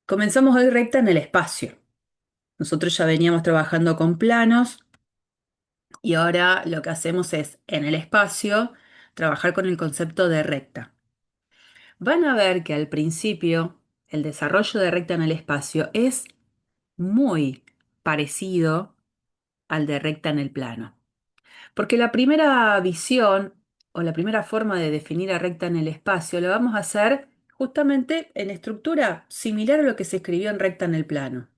Comenzamos hoy recta en el espacio. Nosotros ya veníamos trabajando con planos y ahora lo que hacemos es, en el espacio, trabajar con el concepto de recta. Van a ver que al principio el desarrollo de recta en el espacio es muy parecido al de recta en el plano. Porque la primera visión o la primera forma de definir a recta en el espacio lo vamos a hacer justamente en estructura similar a lo que se escribió en recta en el plano.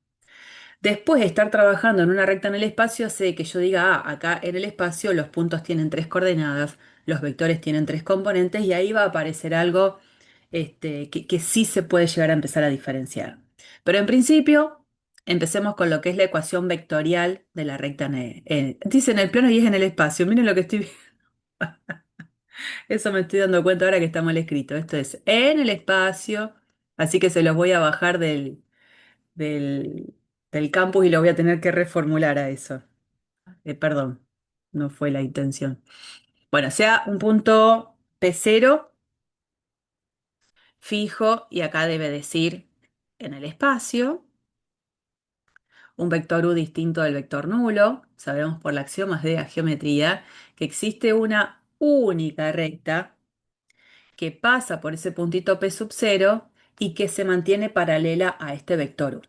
Después de estar trabajando en una recta en el espacio, hace que yo diga, acá en el espacio los puntos tienen tres coordenadas, los vectores tienen tres componentes y ahí va a aparecer algo que sí se puede llegar a empezar a diferenciar. Pero en principio, empecemos con lo que es la ecuación vectorial de la recta dice en el plano y es en el espacio. Miren lo que estoy viendo. Eso me estoy dando cuenta ahora que está mal escrito. Esto es en el espacio, así que se los voy a bajar del, del campus y lo voy a tener que reformular a eso. Perdón, no fue la intención. Bueno, sea un punto P0 fijo y acá debe decir en el espacio, un vector U distinto del vector nulo. Sabemos por la axiomas de la geometría que existe una única recta que pasa por ese puntito P sub 0 y que se mantiene paralela a este vector U.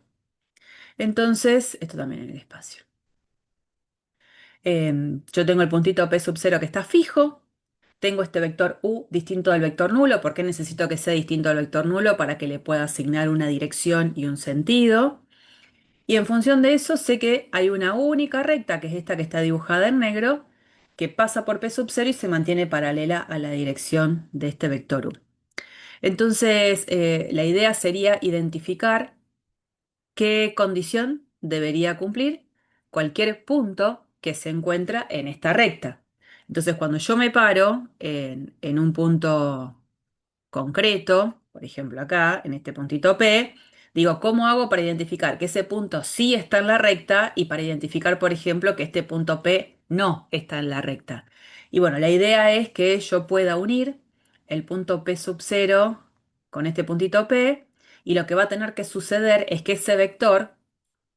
Entonces, esto también en el espacio. Yo tengo el puntito P sub 0 que está fijo, tengo este vector U distinto del vector nulo. ¿Por qué necesito que sea distinto del vector nulo? Para que le pueda asignar una dirección y un sentido. Y en función de eso sé que hay una única recta, que es esta que está dibujada en negro, que pasa por P sub 0 y se mantiene paralela a la dirección de este vector U. Entonces, la idea sería identificar qué condición debería cumplir cualquier punto que se encuentra en esta recta. Entonces, cuando yo me paro en un punto concreto, por ejemplo acá, en este puntito P, digo, ¿cómo hago para identificar que ese punto sí está en la recta y para identificar, por ejemplo, que este punto P no está en la recta? Y bueno, la idea es que yo pueda unir el punto P sub 0 con este puntito P y lo que va a tener que suceder es que ese vector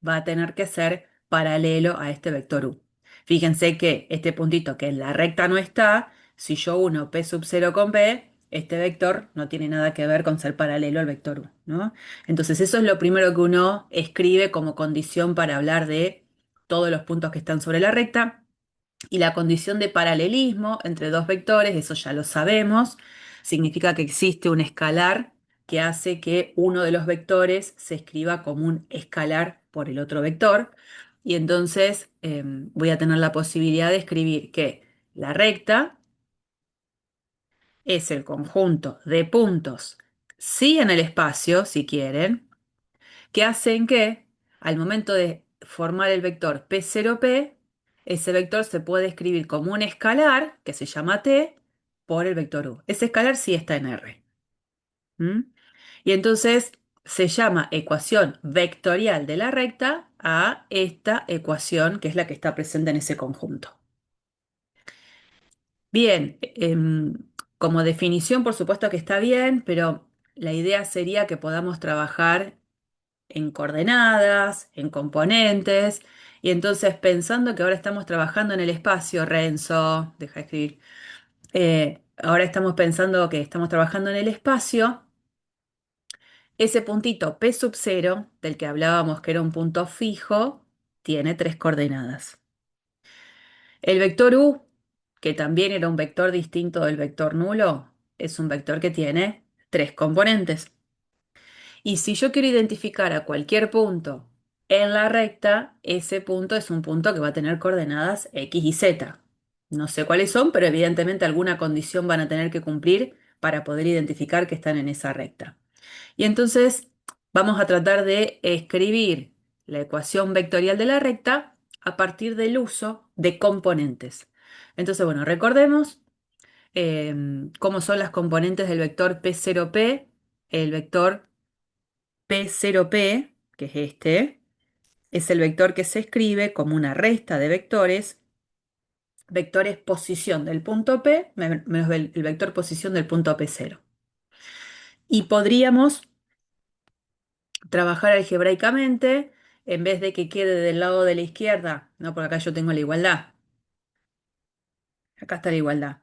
va a tener que ser paralelo a este vector U. Fíjense que este puntito que en la recta no está, si yo uno P sub 0 con P, este vector no tiene nada que ver con ser paralelo al vector U, ¿no? Entonces eso es lo primero que uno escribe como condición para hablar de todos los puntos que están sobre la recta. Y la condición de paralelismo entre dos vectores, eso ya lo sabemos, significa que existe un escalar que hace que uno de los vectores se escriba como un escalar por el otro vector. Y entonces voy a tener la posibilidad de escribir que la recta es el conjunto de puntos, sí en el espacio, si quieren, que hacen que al momento de formar el vector P0P, ese vector se puede escribir como un escalar, que se llama T, por el vector U. Ese escalar sí está en R. ¿Mm? Y entonces se llama ecuación vectorial de la recta a esta ecuación que es la que está presente en ese conjunto. Bien, como definición por supuesto que está bien, pero la idea sería que podamos trabajar en coordenadas, en componentes, y entonces pensando que ahora estamos trabajando en el espacio, Renzo, deja de escribir, ahora estamos pensando que estamos trabajando en el espacio, ese puntito P sub 0, del que hablábamos que era un punto fijo, tiene tres coordenadas. El vector U, que también era un vector distinto del vector nulo, es un vector que tiene tres componentes. Y si yo quiero identificar a cualquier punto en la recta, ese punto es un punto que va a tener coordenadas X y Z. No sé cuáles son, pero evidentemente alguna condición van a tener que cumplir para poder identificar que están en esa recta. Y entonces vamos a tratar de escribir la ecuación vectorial de la recta a partir del uso de componentes. Entonces, bueno, recordemos cómo son las componentes del vector P0P, el vector P0P, que es este, es el vector que se escribe como una resta de vectores, vectores posición del punto P menos el vector posición del punto P0. Y podríamos trabajar algebraicamente, en vez de que quede del lado de la izquierda, no, porque acá yo tengo la igualdad, acá está la igualdad.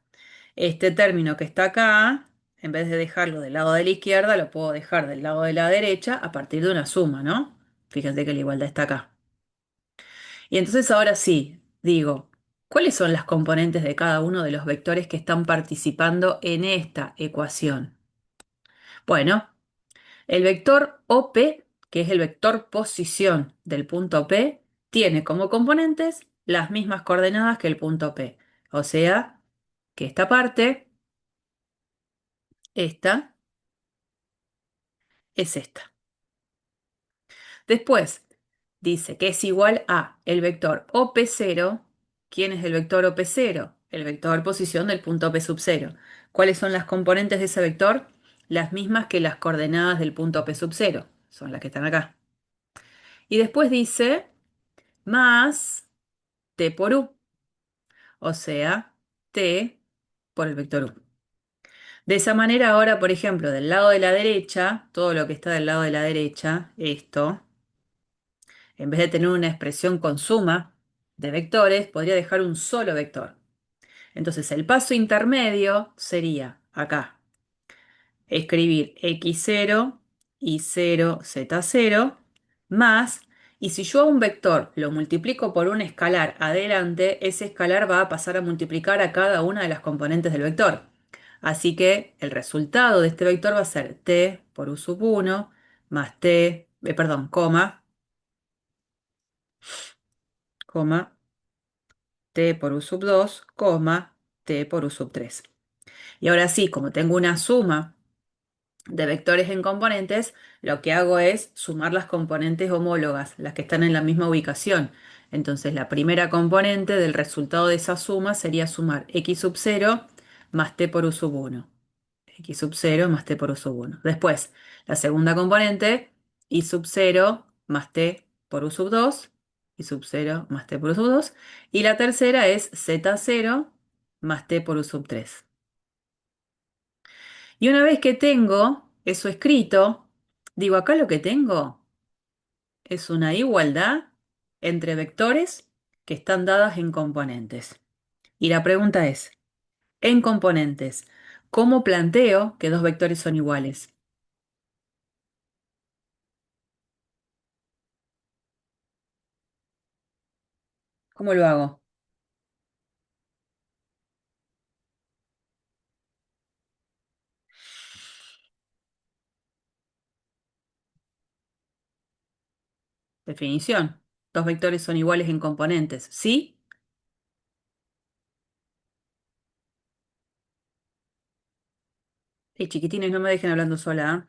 Este término que está acá, en vez de dejarlo del lado de la izquierda, lo puedo dejar del lado de la derecha a partir de una suma, ¿no? Fíjense que la igualdad está acá. Y entonces ahora sí, digo, ¿cuáles son las componentes de cada uno de los vectores que están participando en esta ecuación? Bueno, el vector OP, que es el vector posición del punto P, tiene como componentes las mismas coordenadas que el punto P. O sea, que esta parte, esta, es esta. Después, dice que es igual a el vector OP0. ¿Quién es el vector OP0? El vector posición del punto P sub 0. ¿Cuáles son las componentes de ese vector? Las mismas que las coordenadas del punto P sub 0. Son las que están acá. Y después dice más T por U. O sea, T por el vector U. De esa manera ahora, por ejemplo, del lado de la derecha, todo lo que está del lado de la derecha, esto, en vez de tener una expresión con suma de vectores, podría dejar un solo vector. Entonces el paso intermedio sería acá, escribir x0, y0, z0, más, y si yo a un vector lo multiplico por un escalar adelante, ese escalar va a pasar a multiplicar a cada una de las componentes del vector. Así que el resultado de este vector va a ser t por u sub 1 más t, perdón, coma, t por u sub 2, t por u sub 3. Y ahora sí, como tengo una suma de vectores en componentes, lo que hago es sumar las componentes homólogas, las que están en la misma ubicación. Entonces, la primera componente del resultado de esa suma sería sumar x sub 0 más t por u sub 1. X sub 0 más t por u sub 1. Después, la segunda componente, y sub 0 más t por u sub 2, y sub 0 más t por u sub 2. Y la tercera es z0 más t por u sub 3. Y una vez que tengo eso escrito, digo, acá lo que tengo es una igualdad entre vectores que están dadas en componentes. Y la pregunta es, en componentes, ¿cómo planteo que dos vectores son iguales? ¿Cómo lo hago? Definición. Dos vectores son iguales en componentes. ¿Sí? Y chiquitines, no me dejen hablando sola, ¿ah?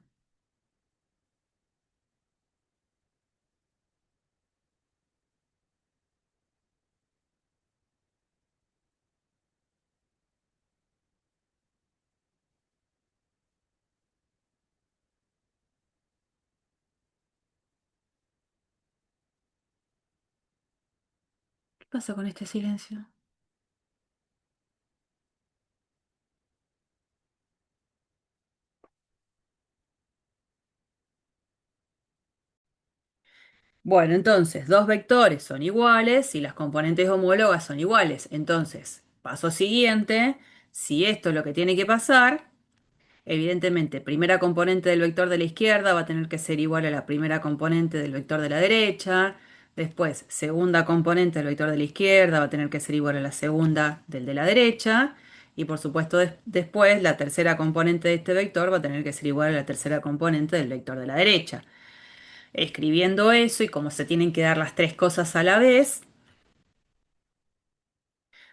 ¿Qué pasa con este silencio? Bueno, entonces, dos vectores son iguales y las componentes homólogas son iguales. Entonces, paso siguiente, si esto es lo que tiene que pasar, evidentemente, primera componente del vector de la izquierda va a tener que ser igual a la primera componente del vector de la derecha. Después, segunda componente del vector de la izquierda va a tener que ser igual a la segunda del de la derecha. Y por supuesto, después, la tercera componente de este vector va a tener que ser igual a la tercera componente del vector de la derecha. Escribiendo eso y como se tienen que dar las tres cosas a la vez,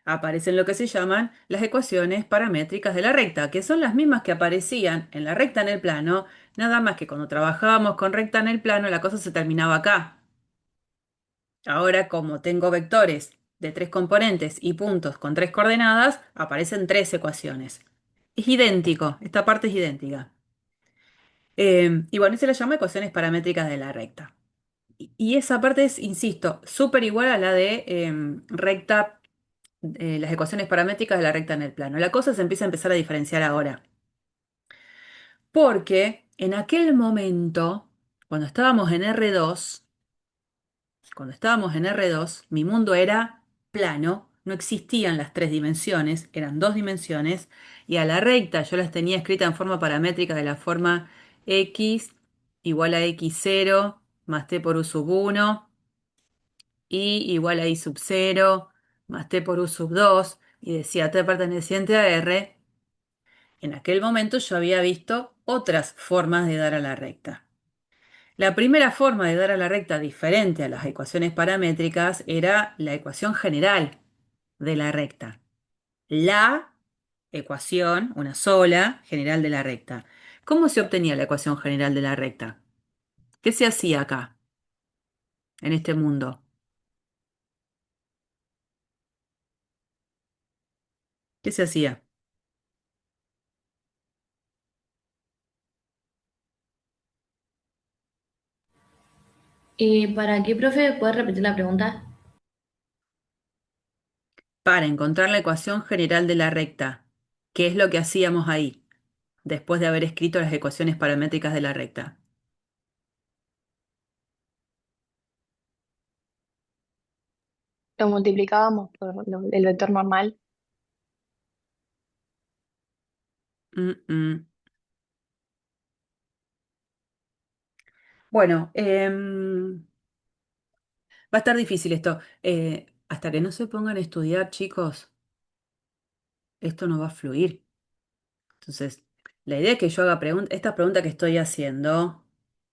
aparecen lo que se llaman las ecuaciones paramétricas de la recta, que son las mismas que aparecían en la recta en el plano, nada más que cuando trabajábamos con recta en el plano la cosa se terminaba acá. Ahora, como tengo vectores de tres componentes y puntos con tres coordenadas, aparecen tres ecuaciones. Es idéntico, esta parte es idéntica. Y bueno, se la llama ecuaciones paramétricas de la recta. Y esa parte es, insisto, súper igual a la de recta, las ecuaciones paramétricas de la recta en el plano. La cosa se empieza a empezar a diferenciar ahora, porque en aquel momento Cuando estábamos en R2, cuando estábamos en R2, mi mundo era plano, no existían las tres dimensiones, eran dos dimensiones, y a la recta yo las tenía escrita en forma paramétrica de la forma x igual a x0 más t por u sub 1 y igual a y sub 0 más t por u sub 2 y decía t perteneciente a R. En aquel momento yo había visto otras formas de dar a la recta. La primera forma de dar a la recta diferente a las ecuaciones paramétricas era la ecuación general de la recta. La ecuación, una sola, general de la recta. ¿Cómo se obtenía la ecuación general de la recta? ¿Qué se hacía acá, en este mundo? ¿Qué se hacía? ¿Para qué, profe? ¿Puedes repetir la pregunta? Para encontrar la ecuación general de la recta, ¿qué es lo que hacíamos ahí, después de haber escrito las ecuaciones paramétricas de la recta? Lo multiplicábamos por el vector normal. Mm, mm. Bueno, va a estar difícil esto. Hasta que no se pongan a estudiar, chicos, esto no va a fluir. Entonces, la idea es que yo haga preguntas. Esta pregunta que estoy haciendo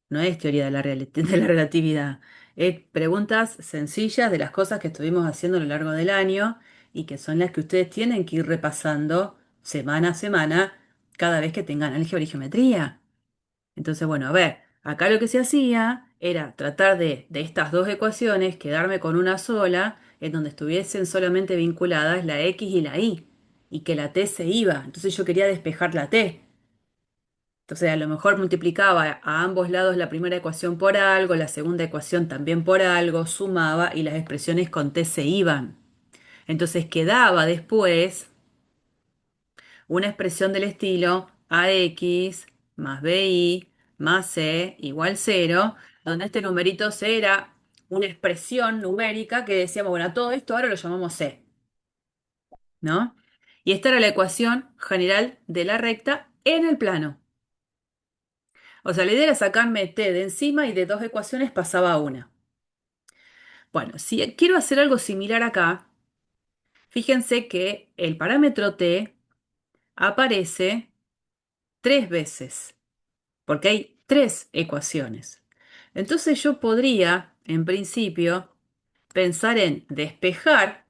no es teoría de la, de la relatividad. Es preguntas sencillas de las cosas que estuvimos haciendo a lo largo del año y que son las que ustedes tienen que ir repasando semana a semana cada vez que tengan álgebra y geometría. Entonces, bueno, a ver, acá lo que se hacía era tratar de estas dos ecuaciones, quedarme con una sola, en donde estuviesen solamente vinculadas la x y la y, y que la t se iba. Entonces yo quería despejar la t. Entonces a lo mejor multiplicaba a ambos lados la primera ecuación por algo, la segunda ecuación también por algo, sumaba y las expresiones con t se iban. Entonces quedaba después una expresión del estilo ax más bi más c igual cero, donde este numerito c era una expresión numérica que decíamos, bueno, a todo esto ahora lo llamamos c, ¿no? Y esta era la ecuación general de la recta en el plano. O sea, la idea era sacarme t de encima y de dos ecuaciones pasaba a una. Bueno, si quiero hacer algo similar acá, fíjense que el parámetro t aparece tres veces, porque hay tres ecuaciones. Entonces yo podría, en principio, pensar en despejar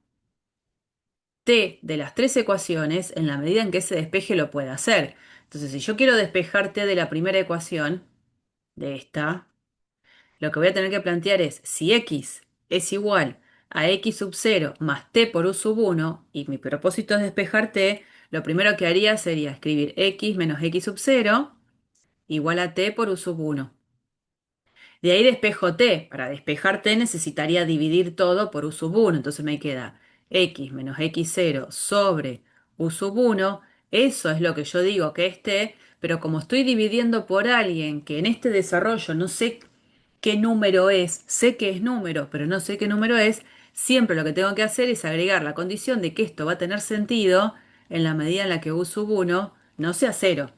t de las tres ecuaciones en la medida en que ese despeje lo pueda hacer. Entonces, si yo quiero despejar t de la primera ecuación, de esta, lo que voy a tener que plantear es si x es igual a x sub 0 más t por u sub 1, y mi propósito es despejar t, lo primero que haría sería escribir x menos x sub 0 igual a t por u sub 1. De ahí despejo t. Para despejar t necesitaría dividir todo por u sub 1. Entonces me queda x menos x0 sobre u sub 1. Eso es lo que yo digo que es t, pero como estoy dividiendo por alguien que en este desarrollo no sé qué número es, sé que es número, pero no sé qué número es, siempre lo que tengo que hacer es agregar la condición de que esto va a tener sentido en la medida en la que u sub 1 no sea cero.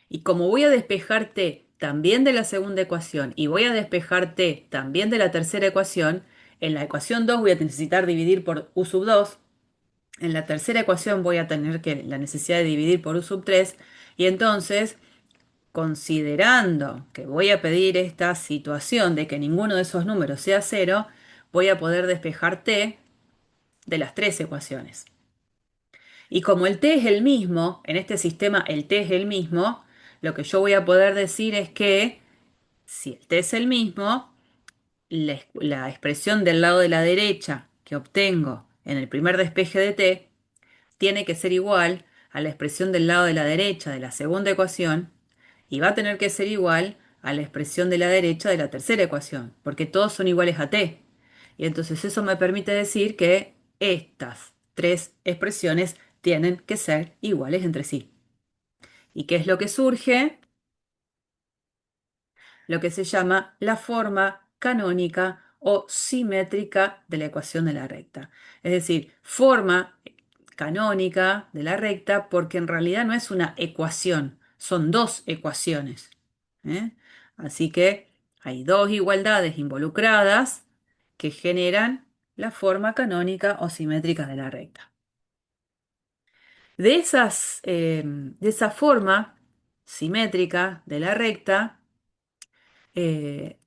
Y como voy a despejar t también de la segunda ecuación y voy a despejar t también de la tercera ecuación, en la ecuación 2 voy a necesitar dividir por u sub 2, en la tercera ecuación voy a tener la necesidad de dividir por u sub 3, y entonces, considerando que voy a pedir esta situación de que ninguno de esos números sea cero, voy a poder despejar t de las tres ecuaciones. Y como el t es el mismo, en este sistema el t es el mismo, lo que yo voy a poder decir es que si el t es el mismo, la expresión del lado de la derecha que obtengo en el primer despeje de t tiene que ser igual a la expresión del lado de la derecha de la segunda ecuación y va a tener que ser igual a la expresión de la derecha de la tercera ecuación, porque todos son iguales a t. Y entonces eso me permite decir que estas tres expresiones tienen que ser iguales entre sí. ¿Y qué es lo que surge? lo que se llama la forma canónica o simétrica de la ecuación de la recta. Es decir, forma canónica de la recta porque en realidad no es una ecuación, son dos ecuaciones. ¿Eh? Así que hay dos igualdades involucradas que generan la forma canónica o simétrica de la recta. De esa forma simétrica de la recta,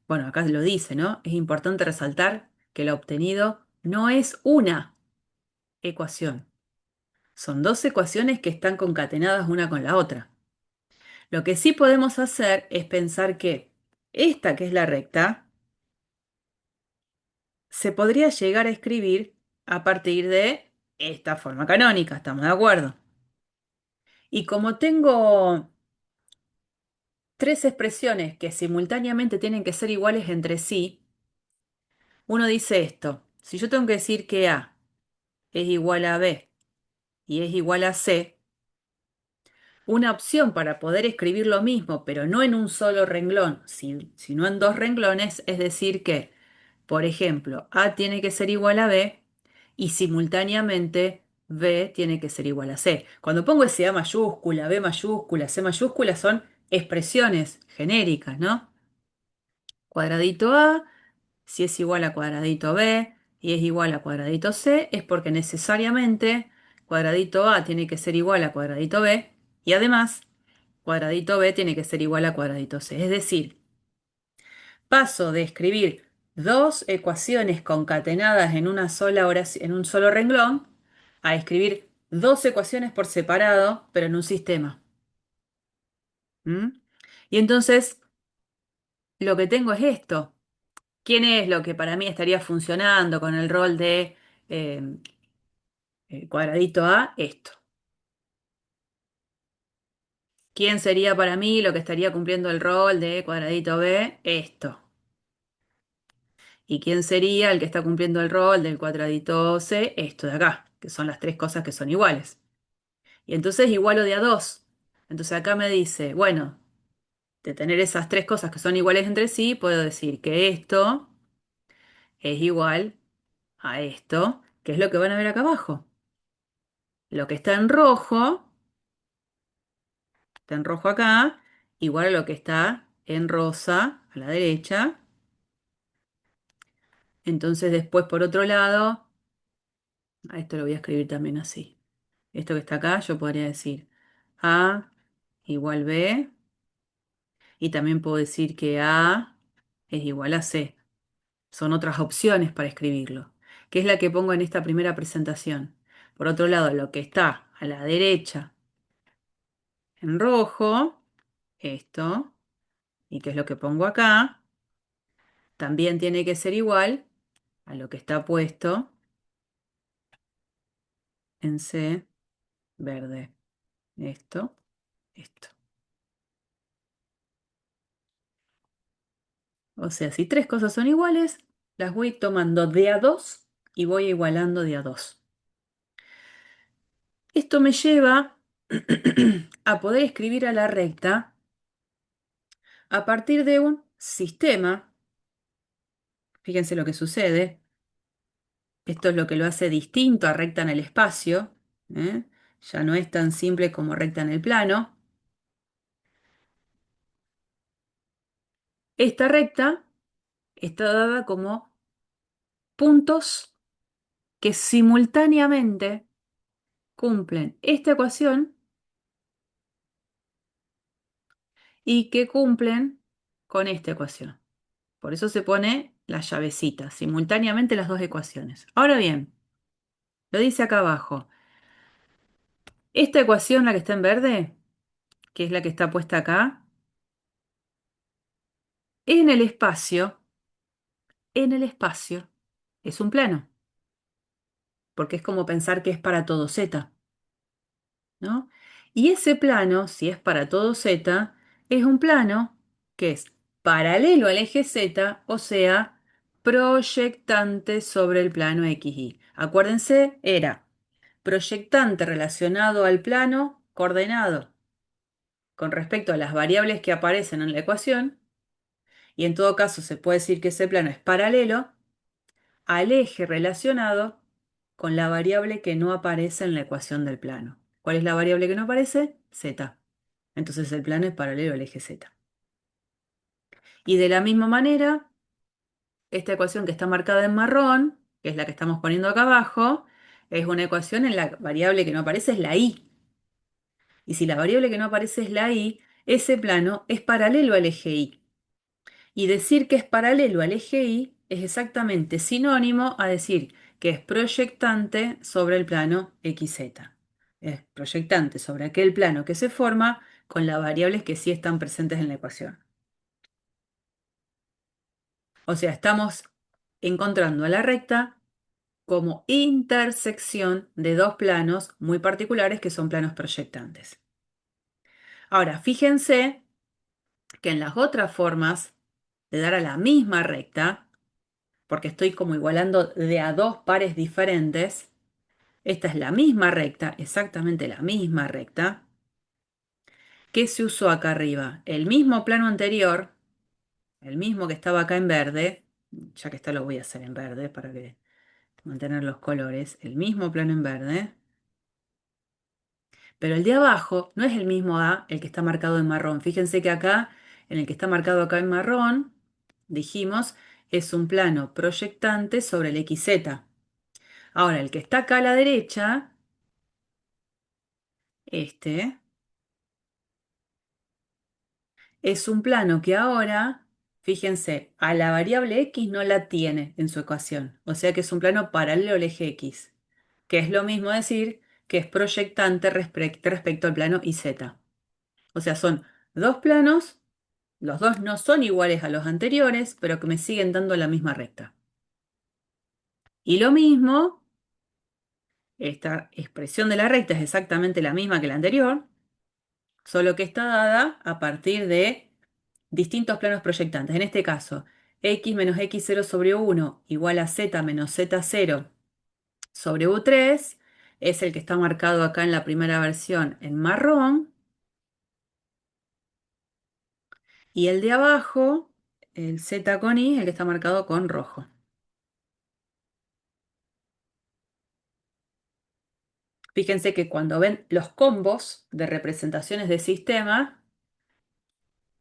bueno, acá lo dice, ¿no? Es importante resaltar que lo obtenido no es una ecuación, son dos ecuaciones que están concatenadas una con la otra. Lo que sí podemos hacer es pensar que esta, que es la recta, se podría llegar a escribir a partir de esta forma canónica, ¿estamos de acuerdo? Y como tengo tres expresiones que simultáneamente tienen que ser iguales entre sí, uno dice esto: si yo tengo que decir que A es igual a B y es igual a C, una opción para poder escribir lo mismo, pero no en un solo renglón, sino en dos renglones, es decir que, por ejemplo, A tiene que ser igual a B y simultáneamente B tiene que ser igual a C. Cuando pongo ese A mayúscula, B mayúscula, C mayúscula, son expresiones genéricas, ¿no? Cuadradito A, si es igual a cuadradito B y es igual a cuadradito C, es porque necesariamente cuadradito A tiene que ser igual a cuadradito B y además cuadradito B tiene que ser igual a cuadradito C. Es decir, paso de escribir dos ecuaciones concatenadas en una sola oración, en un solo renglón, a escribir dos ecuaciones por separado, pero en un sistema. ¿Mm? Y entonces lo que tengo es esto. ¿Quién es lo que para mí estaría funcionando con el rol de eh, cuadradito A? Esto. ¿Quién sería para mí lo que estaría cumpliendo el rol de cuadradito B? Esto. ¿Y quién sería el que está cumpliendo el rol del cuadradito C? Esto de acá, que son las tres cosas que son iguales. Y entonces igualo de a dos. Entonces acá me dice, bueno, de tener esas tres cosas que son iguales entre sí, puedo decir que esto es igual a esto, que es lo que van a ver acá abajo. Lo que está en rojo acá, igual a lo que está en rosa a la derecha. Entonces después, por otro lado, a esto lo voy a escribir también así. Esto que está acá, yo podría decir A igual B, y también puedo decir que A es igual a C. Son otras opciones para escribirlo, que es la que pongo en esta primera presentación. Por otro lado, lo que está a la derecha en rojo, esto, y que es lo que pongo acá, también tiene que ser igual a lo que está puesto en C verde. Esto, esto. O sea, si tres cosas son iguales, las voy tomando de a dos y voy igualando de a dos. Esto me lleva a poder escribir a la recta a partir de un sistema. Fíjense lo que sucede. Esto es lo que lo hace distinto a recta en el espacio. ¿Eh? Ya no es tan simple como recta en el plano. Esta recta está dada como puntos que simultáneamente cumplen esta ecuación y que cumplen con esta ecuación. Por eso se pone la llavecita, simultáneamente las dos ecuaciones. Ahora bien, lo dice acá abajo. Esta ecuación, la que está en verde, que es la que está puesta acá, en el espacio, es un plano, porque es como pensar que es para todo z, ¿no? Y ese plano, si es para todo z, es un plano que es paralelo al eje z, o sea, proyectante sobre el plano XY. Acuérdense, era proyectante relacionado al plano coordenado con respecto a las variables que aparecen en la ecuación Y en todo caso se puede decir que ese plano es paralelo al eje relacionado con la variable que no aparece en la ecuación del plano. ¿Cuál es la variable que no aparece? Z. Entonces el plano es paralelo al eje Z. Y de la misma manera, esta ecuación que está marcada en marrón, que es la que estamos poniendo acá abajo, es una ecuación en la variable que no aparece es la y. Y si la variable que no aparece es la y, ese plano es paralelo al eje y. Y decir que es paralelo al eje y es exactamente sinónimo a decir que es proyectante sobre el plano XZ. Es proyectante sobre aquel plano que se forma con las variables que sí están presentes en la ecuación. O sea, estamos encontrando a la recta como intersección de dos planos muy particulares que son planos proyectantes. Ahora, fíjense que en las otras formas de dar a la misma recta, porque estoy como igualando de a dos pares diferentes, esta es la misma recta, exactamente la misma recta, que se usó acá arriba. El mismo plano anterior, el mismo que estaba acá en verde, ya que está lo voy a hacer en verde para que mantener los colores, el mismo plano en verde. Pero el de abajo no es el mismo a el que está marcado en marrón. Fíjense que acá, en el que está marcado acá en marrón, dijimos, es un plano proyectante sobre el XZ. Ahora, el que está acá a la derecha, este, es un plano que ahora, fíjense, a la variable X no la tiene en su ecuación. O sea que es un plano paralelo al eje X, que es lo mismo decir que es proyectante respecto al plano YZ. O sea, son dos planos. Los dos no son iguales a los anteriores, pero que me siguen dando la misma recta. Y lo mismo, esta expresión de la recta es exactamente la misma que la anterior, solo que está dada a partir de distintos planos proyectantes. En este caso, x menos x0 sobre u1 igual a z menos z0 sobre u3 es el que está marcado acá en la primera versión en marrón. Y el de abajo, el z con i, el que está marcado con rojo. Fíjense que cuando ven los combos de representaciones de sistema,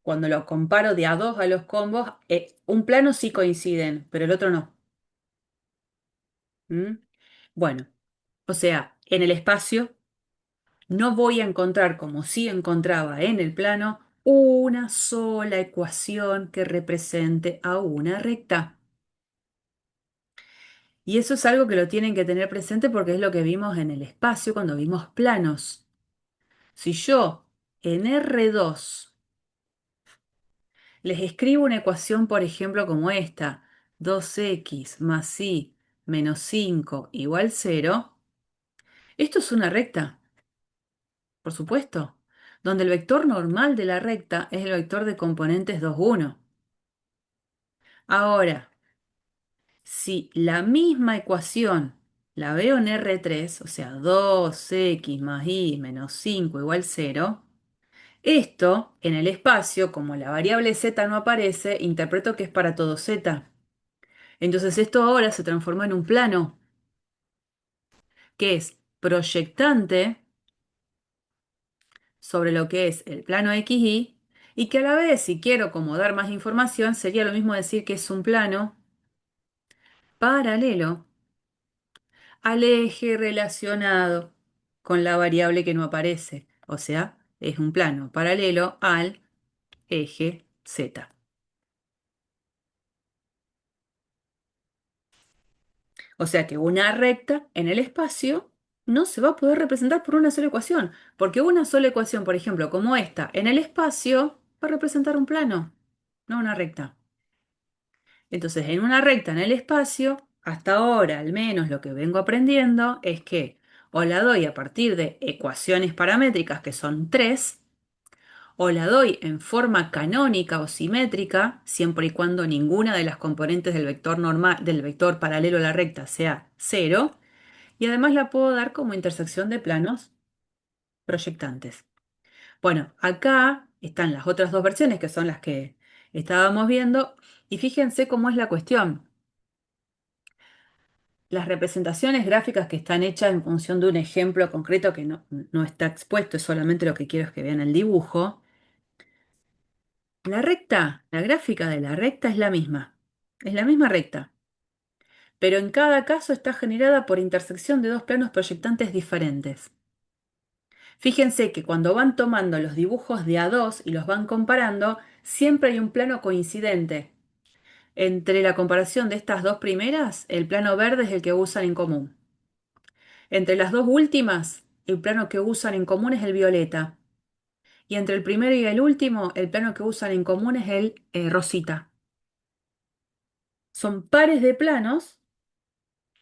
cuando lo comparo de a dos a los combos, un plano sí coinciden, pero el otro no. ¿Mm? Bueno, o sea, en el espacio no voy a encontrar, como sí encontraba en el plano, una sola ecuación que represente a una recta. Y eso es algo que lo tienen que tener presente porque es lo que vimos en el espacio cuando vimos planos. Si yo en R2 les escribo una ecuación, por ejemplo, como esta, 2x más y menos 5 igual 0. Esto es una recta, por supuesto, donde el vector normal de la recta es el vector de componentes 2, 1. Ahora, si la misma ecuación la veo en R3, o sea, 2x más y menos 5 igual 0, esto en el espacio, como la variable z no aparece, interpreto que es para todo z. Entonces esto ahora se transformó en un plano que es proyectante sobre lo que es el plano XY y que a la vez, si quiero como dar más información, sería lo mismo decir que es un plano paralelo al eje relacionado con la variable que no aparece. O sea, es un plano paralelo al eje Z. O sea que una recta en el espacio no se va a poder representar por una sola ecuación, porque una sola ecuación, por ejemplo, como esta, en el espacio va a representar un plano, no una recta. Entonces, en una recta en el espacio, hasta ahora al menos lo que vengo aprendiendo es que o la doy a partir de ecuaciones paramétricas, que son tres, o la doy en forma canónica o simétrica, siempre y cuando ninguna de las componentes del vector normal, del vector paralelo a la recta sea cero. Y además la puedo dar como intersección de planos proyectantes. Bueno, acá están las otras dos versiones que son las que Estábamos viendo, y fíjense cómo es la cuestión. Las representaciones gráficas que están hechas en función de un ejemplo concreto que no está expuesto, es solamente lo que quiero es que vean el dibujo. La recta, la gráfica de la recta es la misma recta, pero en cada caso está generada por intersección de dos planos proyectantes diferentes. Fíjense que cuando van tomando los dibujos de A2 y los van comparando, siempre hay un plano coincidente. Entre la comparación de estas dos primeras, el plano verde es el que usan en común. Entre las dos últimas, el plano que usan en común es el violeta. Y entre el primero y el último, el plano que usan en común es el rosita. Son pares de planos,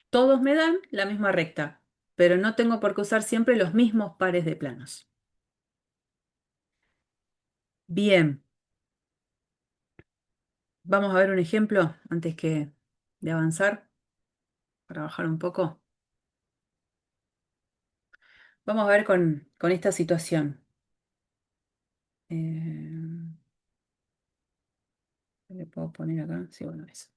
todos me dan la misma recta, pero no tengo por qué usar siempre los mismos pares de planos. Bien, vamos a ver un ejemplo antes que de avanzar, para bajar un poco. Vamos a ver con esta situación. Eh, ¿Qué le puedo poner acá? Sí, bueno, eso.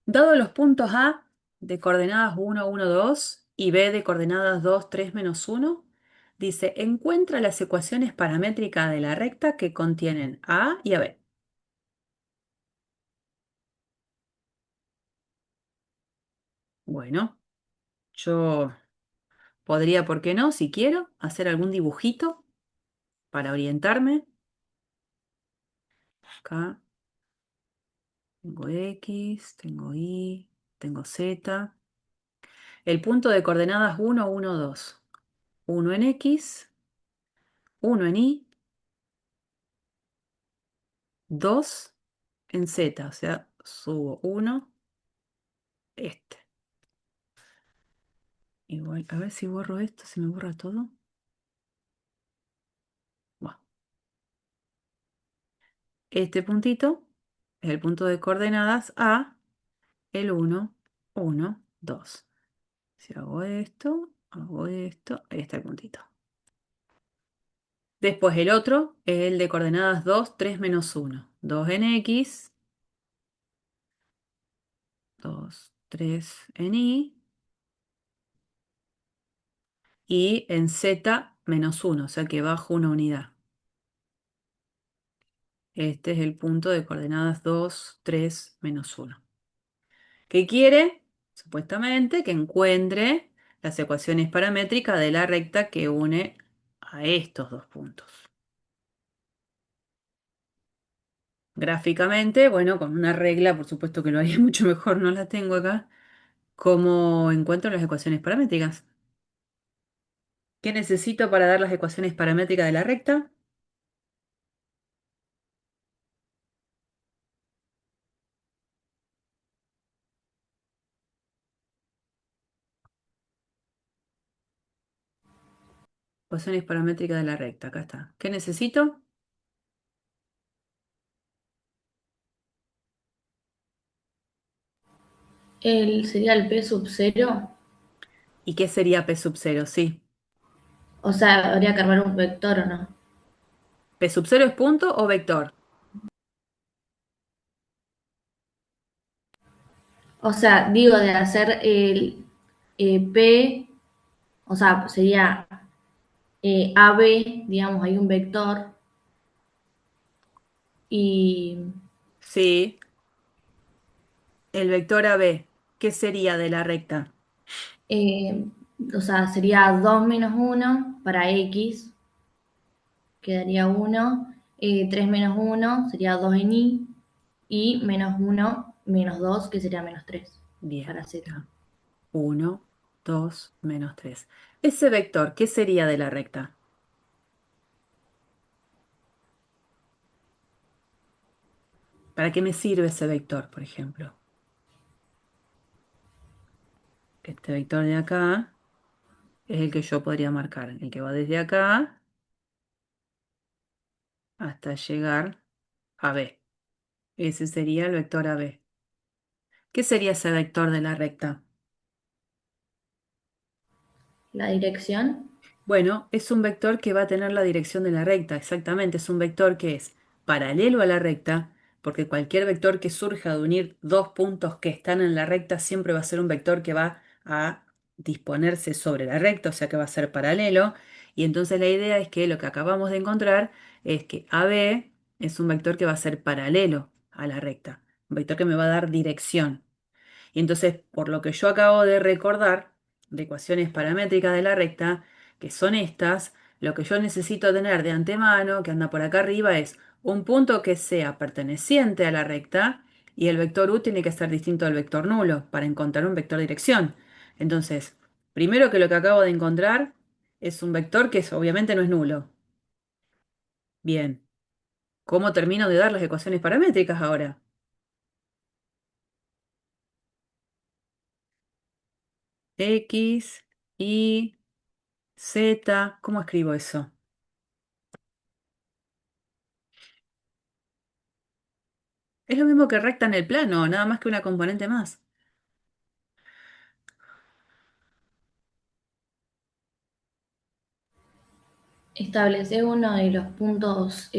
Dado los puntos A de coordenadas 1, 1, 2 y B de coordenadas 2, 3, -1, dice, encuentra las ecuaciones paramétricas de la recta que contienen a y a b. Bueno, yo podría, ¿por qué no? Si quiero, hacer algún dibujito para orientarme. Acá tengo X, tengo Y, tengo Z. El punto de coordenadas 1, 1, 2. 1 en X, 1 en Y, 2 en Z. O sea, subo 1, este. Igual, a ver si borro esto, se me borra todo. Bueno, este puntito es el punto de coordenadas A, el 1, 1, 2. Si hago esto, ahí está el puntito. Después el otro es el de coordenadas 2, 3, -1. 2 en X, 2, 3 en y en Z -1, o sea que bajo una unidad. Este es el punto de coordenadas 2, 3, -1. ¿Qué quiere? Supuestamente que encuentre las ecuaciones paramétricas de la recta que une a estos dos puntos. Gráficamente, bueno, con una regla, por supuesto que lo haría mucho mejor, no la tengo acá. ¿Cómo encuentro las ecuaciones paramétricas? ¿Qué necesito para dar las ecuaciones paramétricas de la recta? Ecuaciones paramétricas de la recta, acá está. ¿Qué necesito? Sería el P sub cero. ¿Y qué sería P sub 0? Sí. O sea, habría que armar un vector o no. ¿P sub 0 es punto o vector? O sea, digo de hacer el P, o sea, sería AB, digamos, hay un vector y, Sí. El vector AB, ¿qué sería de la recta? eh, o sea, sería 2 menos uno para X, quedaría uno. 3 menos uno sería 2 en y menos uno menos 2 que sería menos 3 Bien. para Z. 1, 2, -3. Ese vector, ¿qué sería de la recta? ¿Para qué me sirve ese vector, por ejemplo? Este vector de acá es el que yo podría marcar, el que va desde acá hasta llegar a B. Ese sería el vector AB. ¿Qué sería ese vector de la recta? La dirección, Bueno, es un vector que va a tener la dirección de la recta, exactamente, es un vector que es paralelo a la recta, porque cualquier vector que surja de unir dos puntos que están en la recta siempre va a ser un vector que va a disponerse sobre la recta, o sea que va a ser paralelo. Y entonces la idea es que lo que acabamos de encontrar es que AB es un vector que va a ser paralelo a la recta, un vector que me va a dar dirección. Y entonces, por lo que yo acabo de recordar de ecuaciones paramétricas de la recta, que son estas, lo que yo necesito tener de antemano, que anda por acá arriba, es un punto que sea perteneciente a la recta y el vector u tiene que ser distinto al vector nulo para encontrar un vector dirección. Entonces, primero que lo que acabo de encontrar es un vector que obviamente no es nulo. Bien, ¿cómo termino de dar las ecuaciones paramétricas ahora? X, Y, Z, ¿cómo escribo eso? Es lo mismo que recta en el plano, nada más que una componente más. Establecer uno de los puntos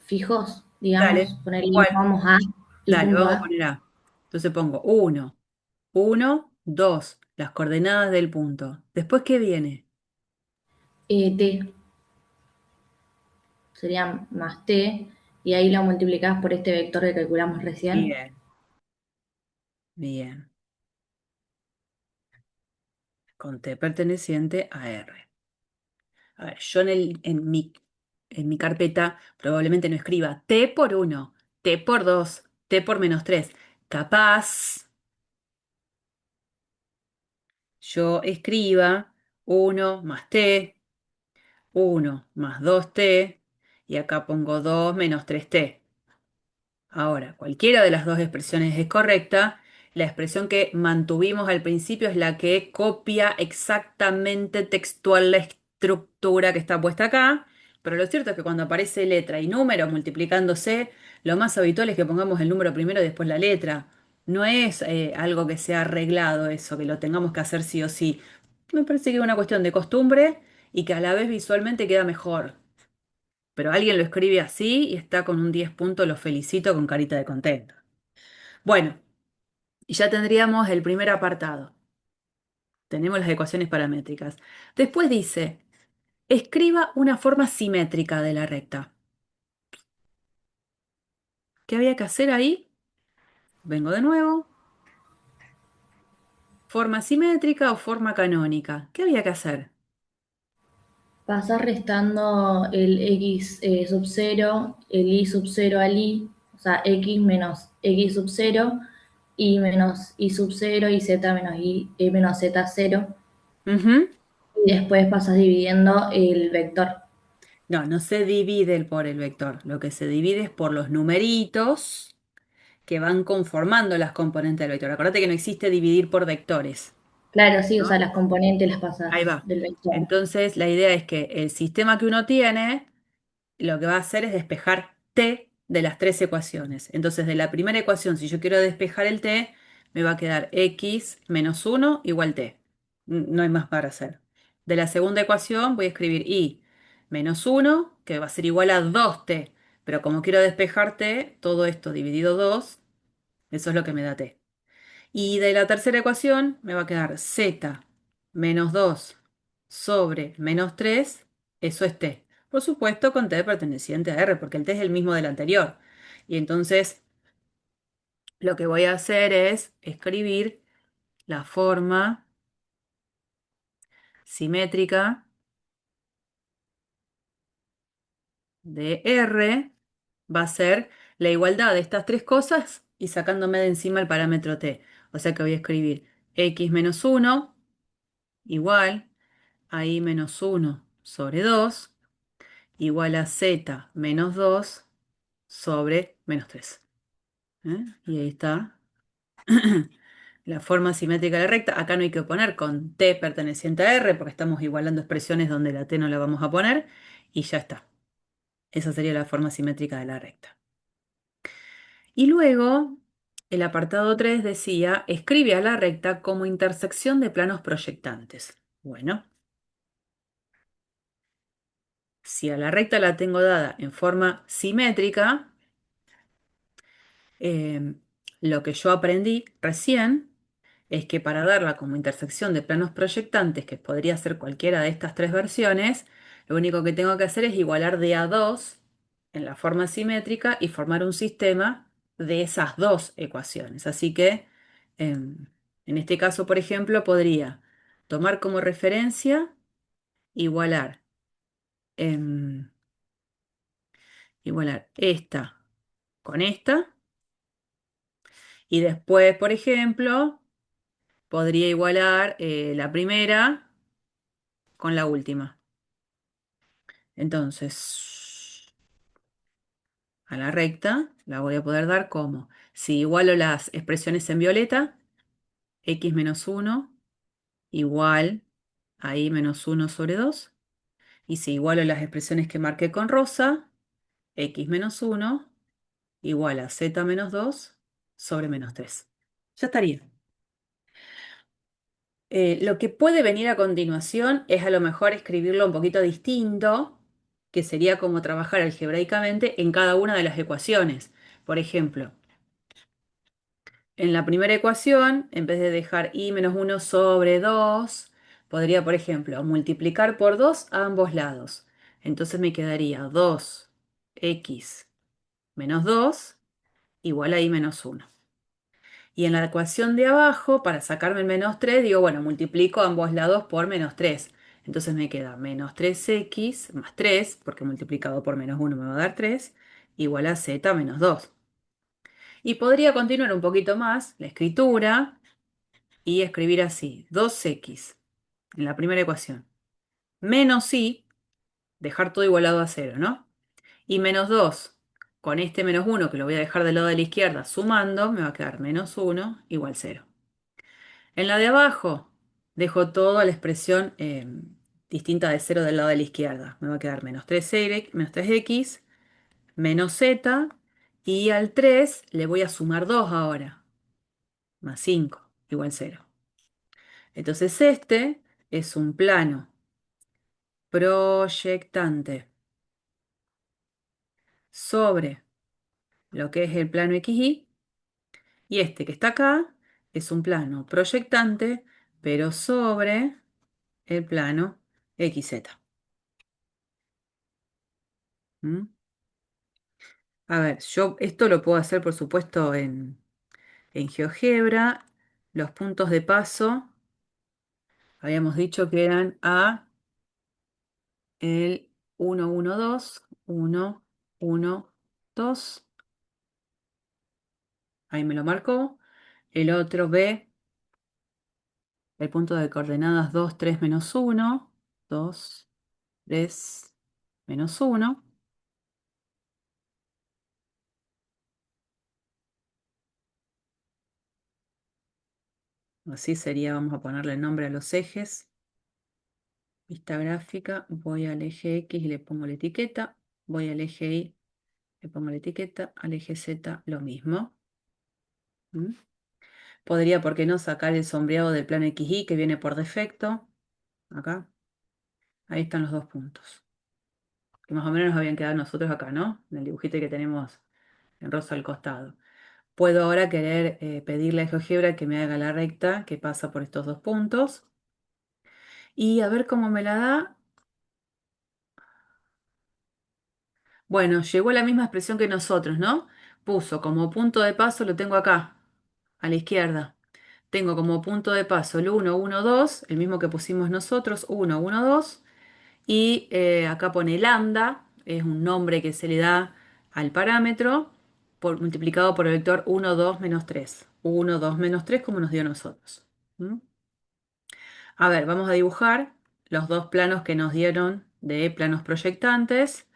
fijos, digamos, Dale. ponerle, ¿Cuál? vamos a, el Dale, punto vamos a A, poner A. Entonces pongo 1, 1, 2, las coordenadas del punto. Después, ¿qué viene? T, sería más T, y ahí lo multiplicás por este vector que calculamos recién. Bien, bien. Con T perteneciente a R. A ver, yo en mi carpeta probablemente no escriba T por 1, T por 2, T por -3. Capaz yo escriba 1 más T, 1 más 2t, y acá pongo 2 menos 3t. Ahora, cualquiera de las dos expresiones es correcta. La expresión que mantuvimos al principio es la que copia exactamente textual la estructura que está puesta acá. Pero lo cierto es que cuando aparece letra y número multiplicándose, lo más habitual es que pongamos el número primero y después la letra. No es algo que sea arreglado eso, que lo tengamos que hacer sí o sí. Me parece que es una cuestión de costumbre y que a la vez visualmente queda mejor. Pero alguien lo escribe así y está con un 10 puntos, lo felicito con carita de contento. Bueno, y ya tendríamos el primer apartado. Tenemos las ecuaciones paramétricas. Después dice, escriba una forma simétrica de la recta. ¿Qué había que hacer ahí? Vengo de nuevo. Forma simétrica o forma canónica. ¿Qué había que hacer? Pasás restando el x sub 0, el y sub 0 al y, o sea, x menos x sub 0, y menos y sub 0 y z menos y menos z 0, Ujú. y después pasas dividiendo el vector. No, no se divide por el vector. Lo que se divide es por los numeritos que van conformando las componentes del vector. Acuérdate que no existe dividir por vectores, Claro, sí, o ¿no? sea, las componentes las Ahí pasas va. del vector. Entonces, la idea es que el sistema que uno tiene, lo que va a hacer es despejar t de las tres ecuaciones. Entonces, de la primera ecuación, si yo quiero despejar el t, me va a quedar x menos 1 igual t. No hay más para hacer. De la segunda ecuación voy a escribir y menos 1, que va a ser igual a 2t. Pero como quiero despejar t, todo esto dividido 2, eso es lo que me da t. Y de la tercera ecuación me va a quedar z menos 2 sobre menos 3, eso es t. Por supuesto con t perteneciente a r, porque el t es el mismo del anterior. Y entonces lo que voy a hacer es escribir la forma simétrica de r, va a ser la igualdad de estas tres cosas y sacándome de encima el parámetro t. O sea que voy a escribir x menos 1 igual a y menos 1 sobre 2 igual a z menos 2 sobre menos 3. Y ahí está la forma simétrica de la recta. Acá no hay que poner con t perteneciente a r porque estamos igualando expresiones donde la t no la vamos a poner y ya está. Esa sería la forma simétrica de la recta. Y luego el apartado 3 decía, escribe a la recta como intersección de planos proyectantes. Bueno, si a la recta la tengo dada en forma simétrica, eh, lo que yo aprendí recién es que para darla como intersección de planos proyectantes, que podría ser cualquiera de estas tres versiones, lo único que tengo que hacer es igualar de a 2 en la forma simétrica y formar un sistema de esas dos ecuaciones. Así que, en este caso, por ejemplo, podría tomar como referencia igualar, em, igualar esta con esta y después, por ejemplo, podría igualar la primera con la última. Entonces, a la recta la voy a poder dar como, si igualo las expresiones en violeta, x menos 1 igual a y menos 1 sobre 2. Y si igualo las expresiones que marqué con rosa, x menos 1 igual a z menos 2 sobre menos 3. Ya estaría. Lo que puede venir a continuación es a lo mejor escribirlo un poquito distinto, que sería como trabajar algebraicamente en cada una de las ecuaciones. Por ejemplo, en la primera ecuación, en vez de dejar y menos 1 sobre 2, podría, por ejemplo, multiplicar por 2 a ambos lados. Entonces me quedaría 2x menos 2 igual a y menos 1. Y en la ecuación de abajo, para sacarme el menos 3, digo, bueno, multiplico ambos lados por menos 3. Entonces me queda menos 3x más 3, porque multiplicado por menos 1 me va a dar 3, igual a z menos 2. Y podría continuar un poquito más la escritura y escribir así, 2x en la primera ecuación, menos y, dejar todo igualado a 0, ¿no? Y menos 2, con este menos 1 que lo voy a dejar del lado de la izquierda, sumando, me va a quedar menos 1 igual 0. En la de abajo, dejo todo a la expresión distinta de 0 del lado de la izquierda. Me va a quedar menos 3y, menos 3x, menos z, y al 3 le voy a sumar 2 ahora, más 5, igual 0. Entonces este es un plano proyectante sobre lo que es el plano XY, y este que está acá es un plano proyectante, pero sobre el plano XZ. ¿Mm? A ver, yo esto lo puedo hacer, por supuesto, en GeoGebra. Los puntos de paso, habíamos dicho que eran a el 1, 1, 2, 1, 1, 2. Ahí me lo marcó. El otro B, el punto de coordenadas 2, 3, menos 1. 2, 3, menos 1. Así sería, vamos a ponerle el nombre a los ejes. Vista gráfica, voy al eje X y le pongo la etiqueta. Voy al eje Y, le pongo la etiqueta. Al eje Z, lo mismo. ¿Mm? Podría, ¿por qué no?, sacar el sombreado del plano XY que viene por defecto. Acá. Ahí están los dos puntos. Que más o menos nos habían quedado nosotros acá, ¿no? En el dibujito que tenemos en rosa al costado. Puedo ahora querer pedirle a GeoGebra que me haga la recta que pasa por estos dos puntos. Y a ver cómo me la da. Bueno, llegó a la misma expresión que nosotros, ¿no? Puso como punto de paso, lo tengo acá, a la izquierda. Tengo como punto de paso el 1, 1, 2, el mismo que pusimos nosotros, 1, 1, 2. Y acá pone lambda, es un nombre que se le da al parámetro, multiplicado por el vector 1, 2, menos 3. 1, 2, menos 3, como nos dio a nosotros. ¿Mm? A ver, vamos a dibujar los dos planos que nos dieron de planos proyectantes.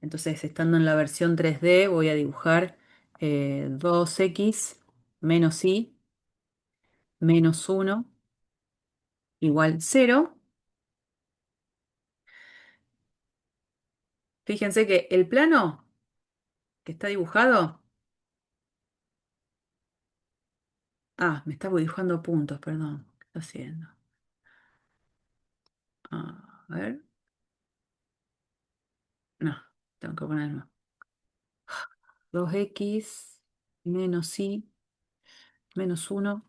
Entonces, estando en la versión 3D, voy a dibujar 2x menos y menos 1 igual 0. Fíjense que el plano que está dibujado... Ah, me está dibujando puntos, perdón. ¿Qué está haciendo? A ver. Tengo que poner 2x menos y menos 1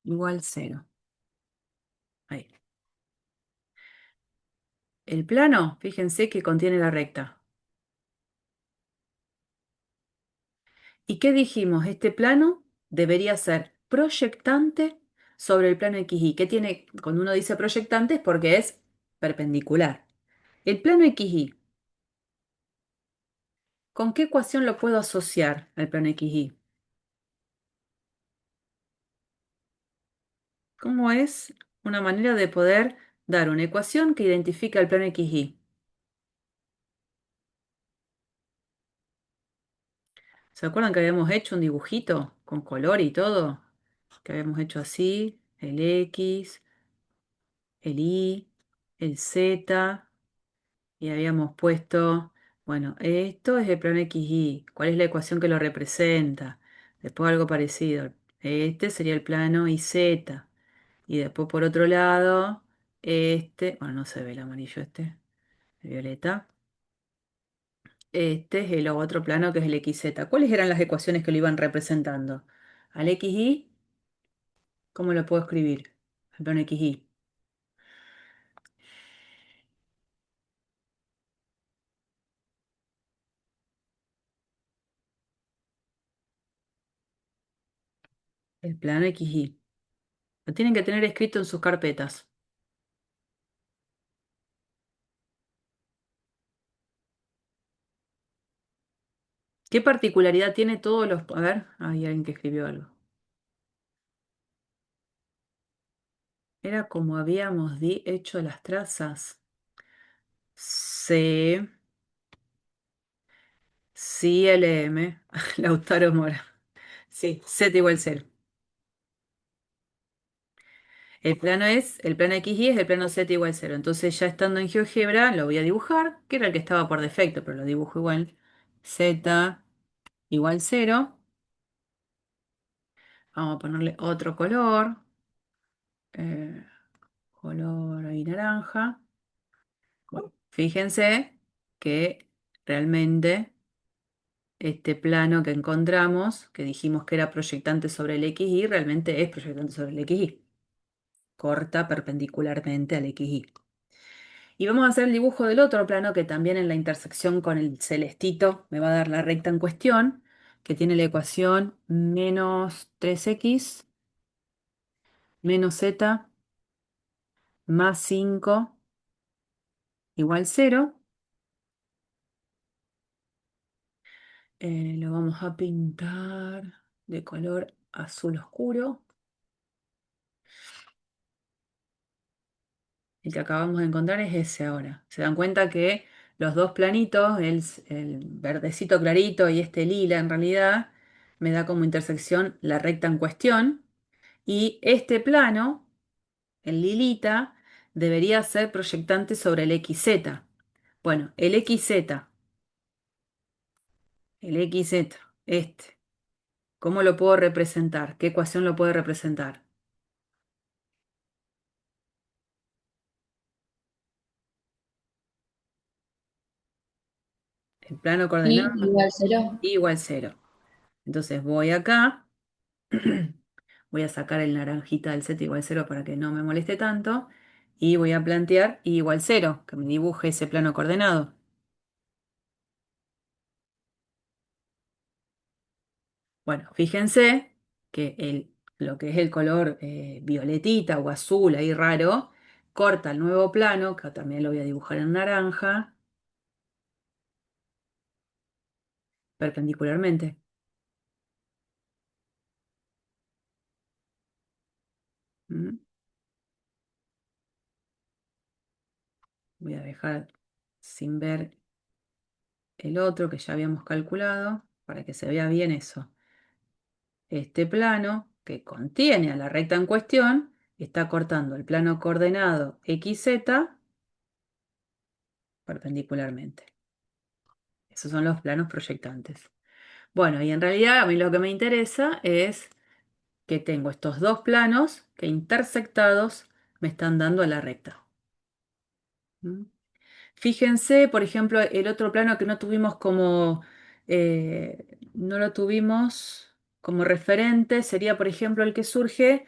igual 0. Ahí. El plano, fíjense que contiene la recta. ¿Y qué dijimos? Este plano debería ser proyectante sobre el plano XY. ¿Qué tiene? Cuando uno dice proyectante es porque es perpendicular. El plano XY, ¿con qué ecuación lo puedo asociar al plano XY? ¿Cómo es una manera de poder dar una ecuación que identifica el plano XY? ¿Se acuerdan que habíamos hecho un dibujito con color y todo? Que habíamos hecho así, el X, el Y, el Z, y habíamos puesto, bueno, esto es el plano XY. ¿Cuál es la ecuación que lo representa? Después algo parecido. Este sería el plano YZ. Y después por otro lado, este, bueno, no se ve el amarillo este, el violeta. Este es el otro plano que es el XZ. ¿Cuáles eran las ecuaciones que lo iban representando? Al XY, ¿cómo lo puedo escribir? Al plano XY. El plano XY. Lo tienen que tener escrito en sus carpetas. ¿Qué particularidad tiene todos los... A ver, hay alguien que escribió algo. Era como habíamos hecho las trazas. C, sí, LM, Lautaro Mora. Sí, Z igual 0. El plano XY es el plano Z igual 0. Entonces ya estando en GeoGebra lo voy a dibujar, que era el que estaba por defecto, pero lo dibujo igual. Z igual 0. Vamos a ponerle otro color. eh, color ahí naranja. Bueno, fíjense que realmente este plano que encontramos, que dijimos que era proyectante sobre el XY, realmente es proyectante sobre el XY. Corta perpendicularmente al XY. Y vamos a hacer el dibujo del otro plano que también en la intersección con el celestito me va a dar la recta en cuestión, que tiene la ecuación menos 3x menos z más 5 igual 0. Lo vamos a pintar de color azul oscuro. El que acabamos de encontrar es ese ahora. Se dan cuenta que los dos planitos, el verdecito clarito y este lila en realidad, me da como intersección la recta en cuestión. Y este plano, el lilita, debería ser proyectante sobre el XZ. Bueno, el XZ, este, ¿cómo lo puedo representar? ¿Qué ecuación lo puede representar? El plano coordenado Y igual 0. igual 0. Entonces voy acá. Voy a sacar el naranjita del z igual 0 para que no me moleste tanto. Y voy a plantear y igual 0, que me dibuje ese plano coordenado. Bueno, fíjense que lo que es el color violetita o azul ahí raro, corta el nuevo plano, que también lo voy a dibujar en naranja, perpendicularmente. ¿Mm? Voy a dejar sin ver el otro que ya habíamos calculado, para que se vea bien eso. Este plano, que contiene a la recta en cuestión, está cortando el plano coordenado XZ perpendicularmente. Esos son los planos proyectantes. Bueno, y en realidad a mí lo que me interesa es que tengo estos dos planos que intersectados me están dando a la recta. ¿Mm? Fíjense, por ejemplo, el otro plano que no lo tuvimos como referente, sería, por ejemplo, el que surge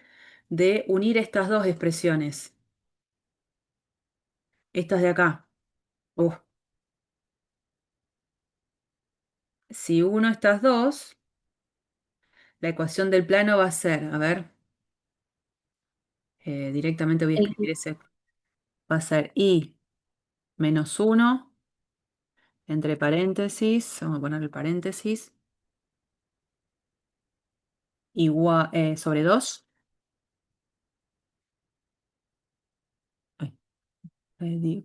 de unir estas dos expresiones, estas de acá. Uh, si uno estas dos, la ecuación del plano va a ser, a ver, directamente voy a escribir X. ese, va a ser i menos uno entre paréntesis, vamos a poner el paréntesis, igual, sobre 2.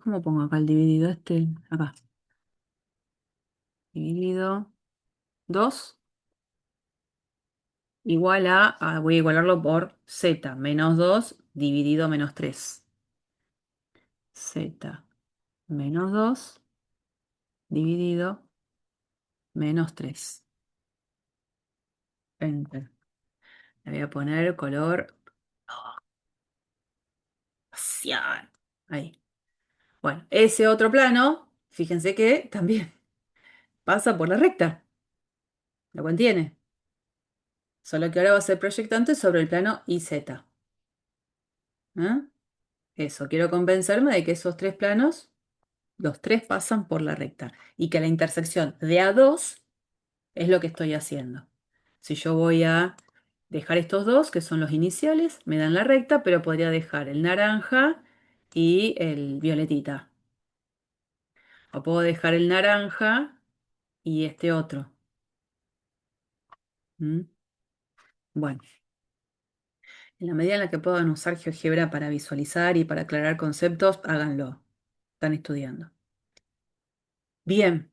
¿Cómo pongo acá el dividido? Este, acá. Dividido 2 igual voy a igualarlo por z menos 2 dividido menos 3. Z menos 2 dividido menos 3. Enter. Le voy a poner color espacial. Ahí. Bueno, ese otro plano, fíjense que también pasa por la recta. Lo contiene. Solo que ahora va a ser proyectante sobre el plano IZ. ¿Eh? Eso, quiero convencerme de que esos tres planos, los tres pasan por la recta y que la intersección de A2 es lo que estoy haciendo. Si yo voy a dejar estos dos, que son los iniciales, me dan la recta, pero podría dejar el naranja y el violetita. O puedo dejar el naranja y este otro. ¿Mm? Bueno, en la medida en la que puedan usar GeoGebra para visualizar y para aclarar conceptos, háganlo. Están estudiando. Bien,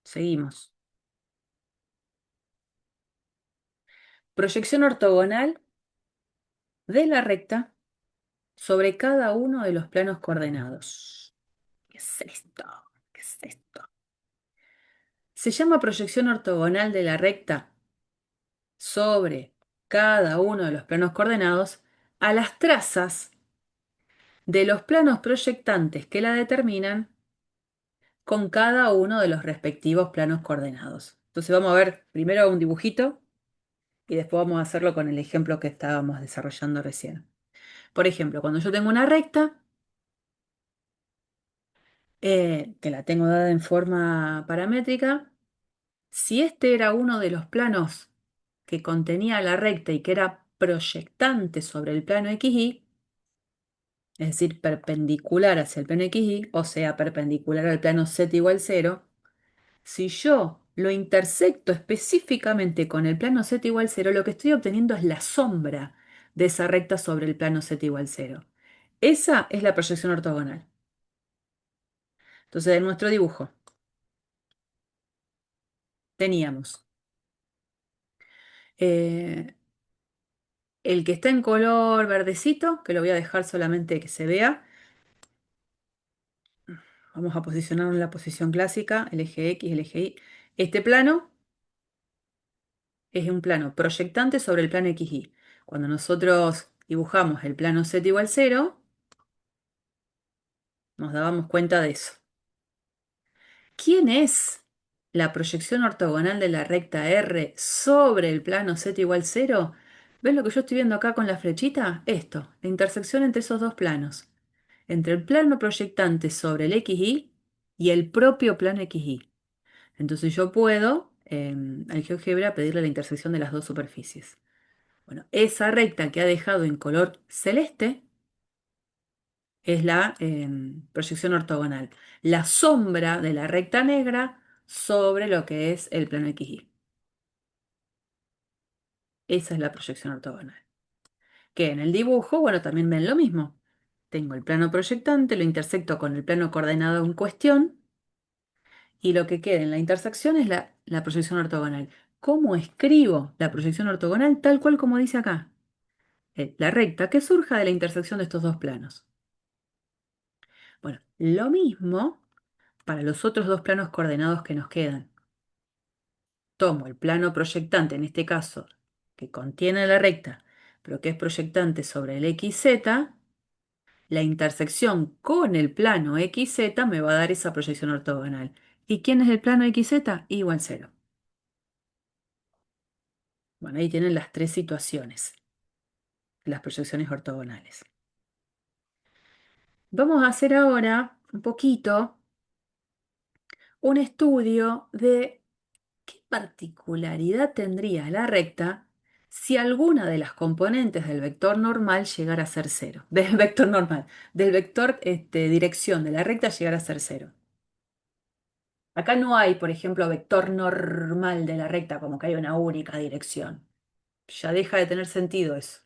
seguimos. Proyección ortogonal de la recta sobre cada uno de los planos coordenados. ¿Qué es esto? ¿Qué es esto? Se llama proyección ortogonal de la recta sobre cada uno de los planos coordenados a las trazas de los planos proyectantes que la determinan con cada uno de los respectivos planos coordenados. Entonces vamos a ver primero un dibujito y después vamos a hacerlo con el ejemplo que estábamos desarrollando recién. Por ejemplo, cuando yo tengo una recta, que la tengo dada en forma paramétrica, si este era uno de los planos que contenía la recta y que era proyectante sobre el plano XY, es decir, perpendicular hacia el plano XY, o sea, perpendicular al plano Z igual 0, si yo lo intersecto específicamente con el plano Z igual 0, lo que estoy obteniendo es la sombra de esa recta sobre el plano Z igual 0. Esa es la proyección ortogonal. Entonces, en nuestro dibujo teníamos eh, el que está en color verdecito, que lo voy a dejar solamente que se vea. Vamos a posicionarlo en la posición clásica, el eje X, el eje Y. Este plano es un plano proyectante sobre el plano XY. Cuando nosotros dibujamos el plano Z igual 0, nos dábamos cuenta de eso. ¿Quién es la proyección ortogonal de la recta R sobre el plano Z igual 0? ¿Ves lo que yo estoy viendo acá con la flechita? Esto, la intersección entre esos dos planos. Entre el plano proyectante sobre el XY y el propio plano XY. Entonces yo puedo al GeoGebra pedirle la intersección de las dos superficies. Bueno, esa recta que ha dejado en color celeste es la proyección ortogonal. La sombra de la recta negra sobre lo que es el plano XY. Esa es la proyección ortogonal. Que en el dibujo, bueno, también ven lo mismo. Tengo el plano proyectante, lo intersecto con el plano coordenado en cuestión y lo que queda en la intersección es la proyección ortogonal. ¿Cómo escribo la proyección ortogonal? Tal cual como dice acá. La recta que surja de la intersección de estos dos planos. Bueno, lo mismo para los otros dos planos coordenados que nos quedan. Tomo el plano proyectante, en este caso, que contiene la recta, pero que es proyectante sobre el XZ, La intersección con el plano XZ me va a dar esa proyección ortogonal. ¿Y quién es el plano XZ? Igual cero. Bueno, ahí tienen las tres situaciones, las proyecciones ortogonales. Vamos a hacer ahora un poquito un estudio de qué particularidad tendría la recta si alguna de las componentes del vector normal llegara a ser cero. Del vector normal, del vector dirección de la recta llegara a ser cero. Acá no hay, por ejemplo, vector normal de la recta, como que hay una única dirección. Ya deja de tener sentido eso.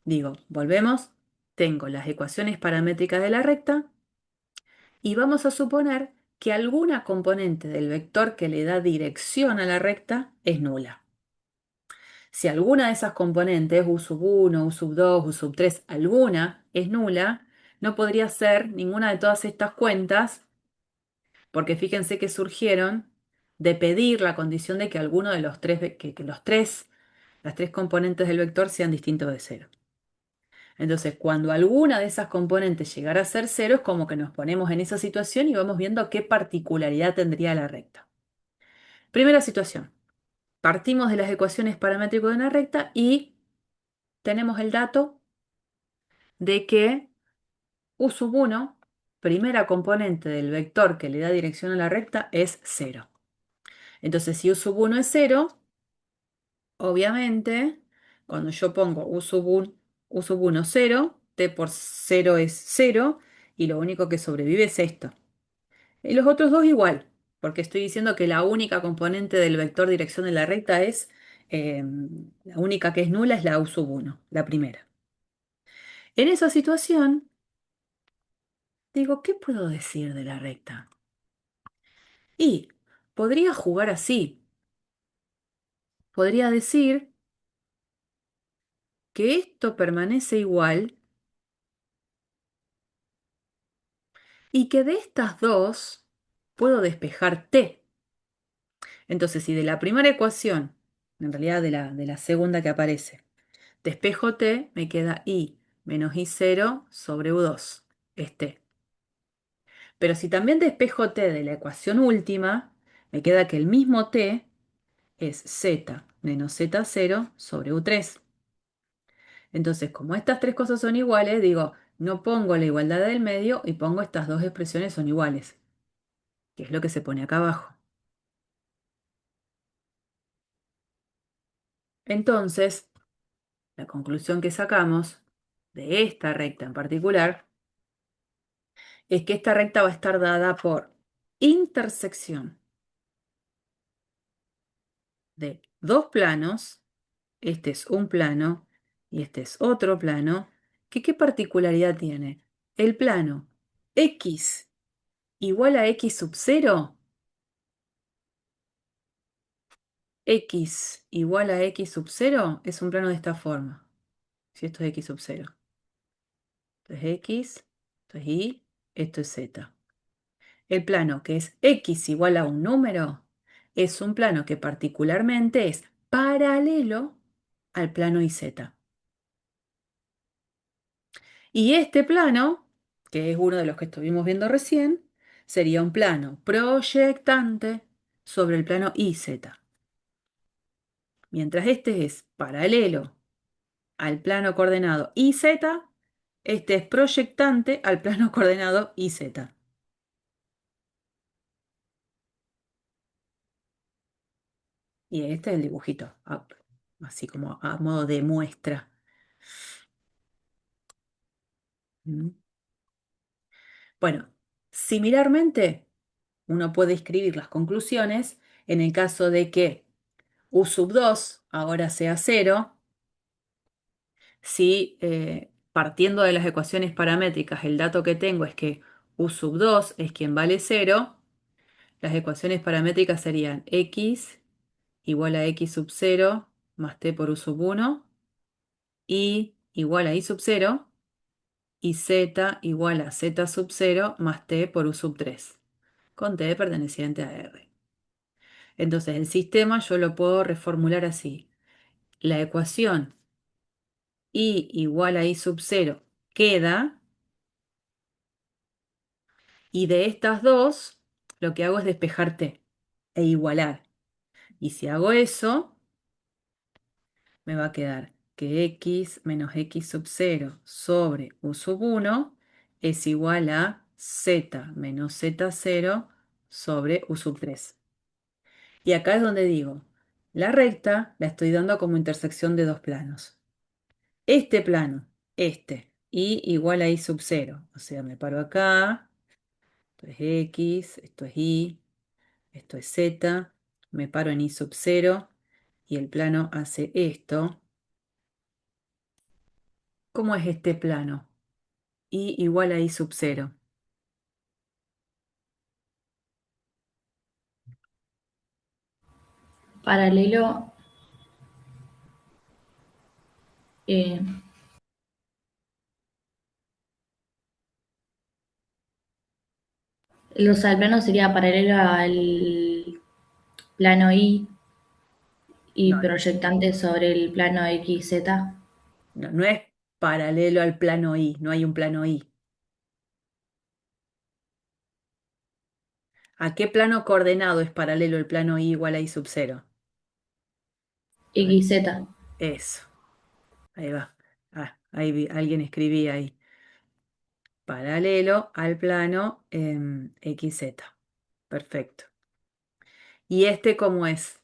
Digo, volvemos, tengo las ecuaciones paramétricas de la recta y vamos a suponer que alguna componente del vector que le da dirección a la recta es nula. Si alguna de esas componentes, u sub 1, u sub 2, u sub 3, alguna es nula, no podría ser ninguna de todas estas cuentas, porque fíjense que surgieron de pedir la condición de que alguno de los tres, que las tres componentes del vector sean distintos de cero. Entonces, cuando alguna de esas componentes llegara a ser cero, es como que nos ponemos en esa situación y vamos viendo qué particularidad tendría la recta. Primera situación. Partimos de las ecuaciones paramétricas de una recta y tenemos el dato de que u sub 1, primera componente del vector que le da dirección a la recta, es cero. Entonces, si u sub 1 es cero, obviamente, cuando yo pongo u sub 1 0, t por 0 es 0, y lo único que sobrevive es esto. Y los otros dos igual, porque estoy diciendo que la única componente del vector dirección de la recta es, la única que es nula es la u sub 1, la primera. En esa situación, digo, ¿qué puedo decir de la recta? Y podría jugar así. Podría decir que esto permanece igual y que de estas dos puedo despejar t. Entonces, si de la primera ecuación, en realidad de la segunda que aparece, despejo t, me queda i menos i0 sobre u2, es t. Pero si también despejo t de la ecuación última, me queda que el mismo t es z menos z0 sobre u3. Entonces, como estas tres cosas son iguales, digo, no pongo la igualdad del medio y pongo estas dos expresiones son iguales, que es lo que se pone acá abajo. Entonces, la conclusión que sacamos de esta recta en particular es que esta recta va a estar dada por intersección de dos planos. Este es un plano y este es otro plano. ¿Qué particularidad tiene? El plano x igual a x sub 0, x igual a x sub 0 es un plano de esta forma. Si esto es x sub 0. Esto es x, esto es y, esto es z. El plano que es x igual a un número es un plano que particularmente es paralelo al plano iz. Y este plano, que es uno de los que estuvimos viendo recién, sería un plano proyectante sobre el plano iz. Mientras este es paralelo al plano coordenado iz, este es proyectante al plano coordenado iz. Y este es el dibujito, así como a modo de muestra. ¿Mm? Bueno, similarmente, uno puede escribir las conclusiones en el caso de que u sub 2 ahora sea cero, si partiendo de las ecuaciones paramétricas el dato que tengo es que u sub 2 es quien vale cero, las ecuaciones paramétricas serían x igual a x sub 0 más t por u sub 1, y igual a y sub 0, y z igual a z sub 0 más t por u sub 3, con t perteneciente a R. Entonces el sistema yo lo puedo reformular así. La ecuación y igual a y sub 0 queda, y de estas dos, lo que hago es despejar t e igualar. Y si hago eso, me va a quedar que x menos x sub 0 sobre u sub 1 es igual a z menos z0 sobre u sub 3. Y acá es donde digo, la recta la estoy dando como intersección de dos planos. Este plano, este, y igual a y sub 0. O sea, me paro acá, esto es x, esto es y, esto es z, me paro en y sub 0 y el plano hace esto. ¿Cómo es este plano? Y igual a y sub 0. Paralelo, eh, o sea, el plano sería paralelo al plano y No, proyectante sobre el plano XZ. no, no es paralelo al plano y, no hay un plano y. ¿A qué plano coordenado es paralelo el plano y igual a y sub 0? XZ. Eso, ahí va. Ah, ahí alguien escribía ahí. Paralelo al plano XZ. Perfecto. ¿Y este cómo es?